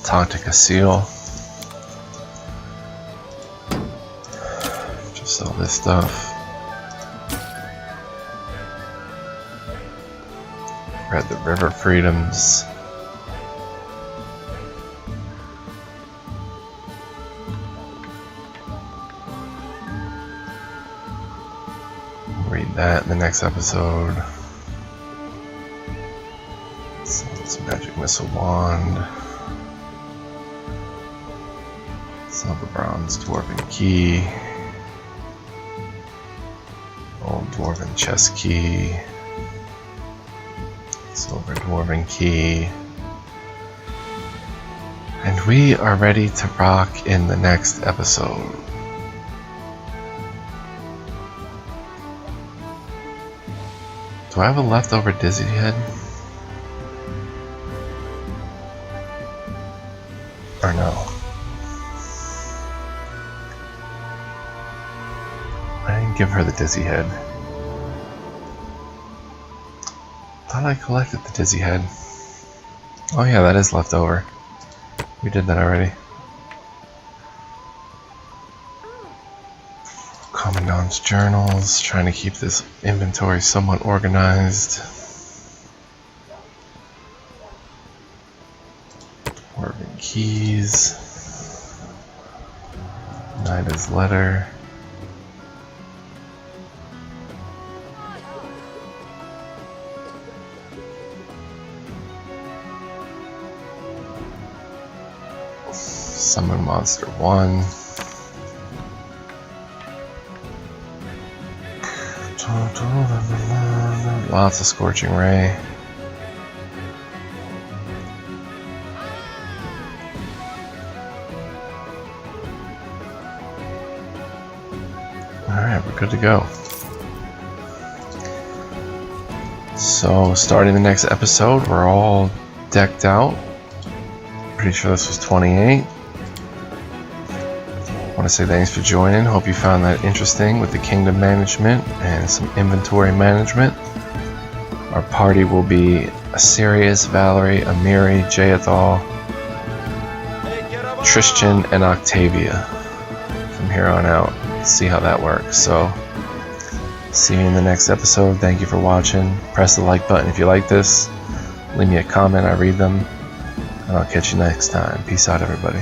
Talk to Casil. Just sell this stuff. Read the River Freedoms. Read that in the next episode. Magic Missile Wand. Silver Bronze Dwarven Key. Old Dwarven Chess Key. Silver Dwarven Key. And we are ready to rock in the next episode. Do I have a leftover Dizzy Head? Or no? I didn't give her the Dizzy Head. Thought I collected the Dizzy Head. Oh yeah, that is left over. We did that already. Commandant's journals, trying to keep this inventory somewhat organized. Dwarven keys. Nida's letter. Summon Monster 1. Lots of Scorching Ray. Alright, we're good to go. So, starting the next episode, we're all decked out. Pretty sure this was 28. I want to say thanks for joining. Hope you found that interesting with the kingdom management and some inventory management. Our party will be Asirius, Valerie, Amiri, Jaethal, Tristan, and Octavia from here on out. See how that works. So, see you in the next episode. Thank you for watching. Press the like button if you like this. Leave me a comment. I read them. And I'll catch you next time. Peace out, everybody.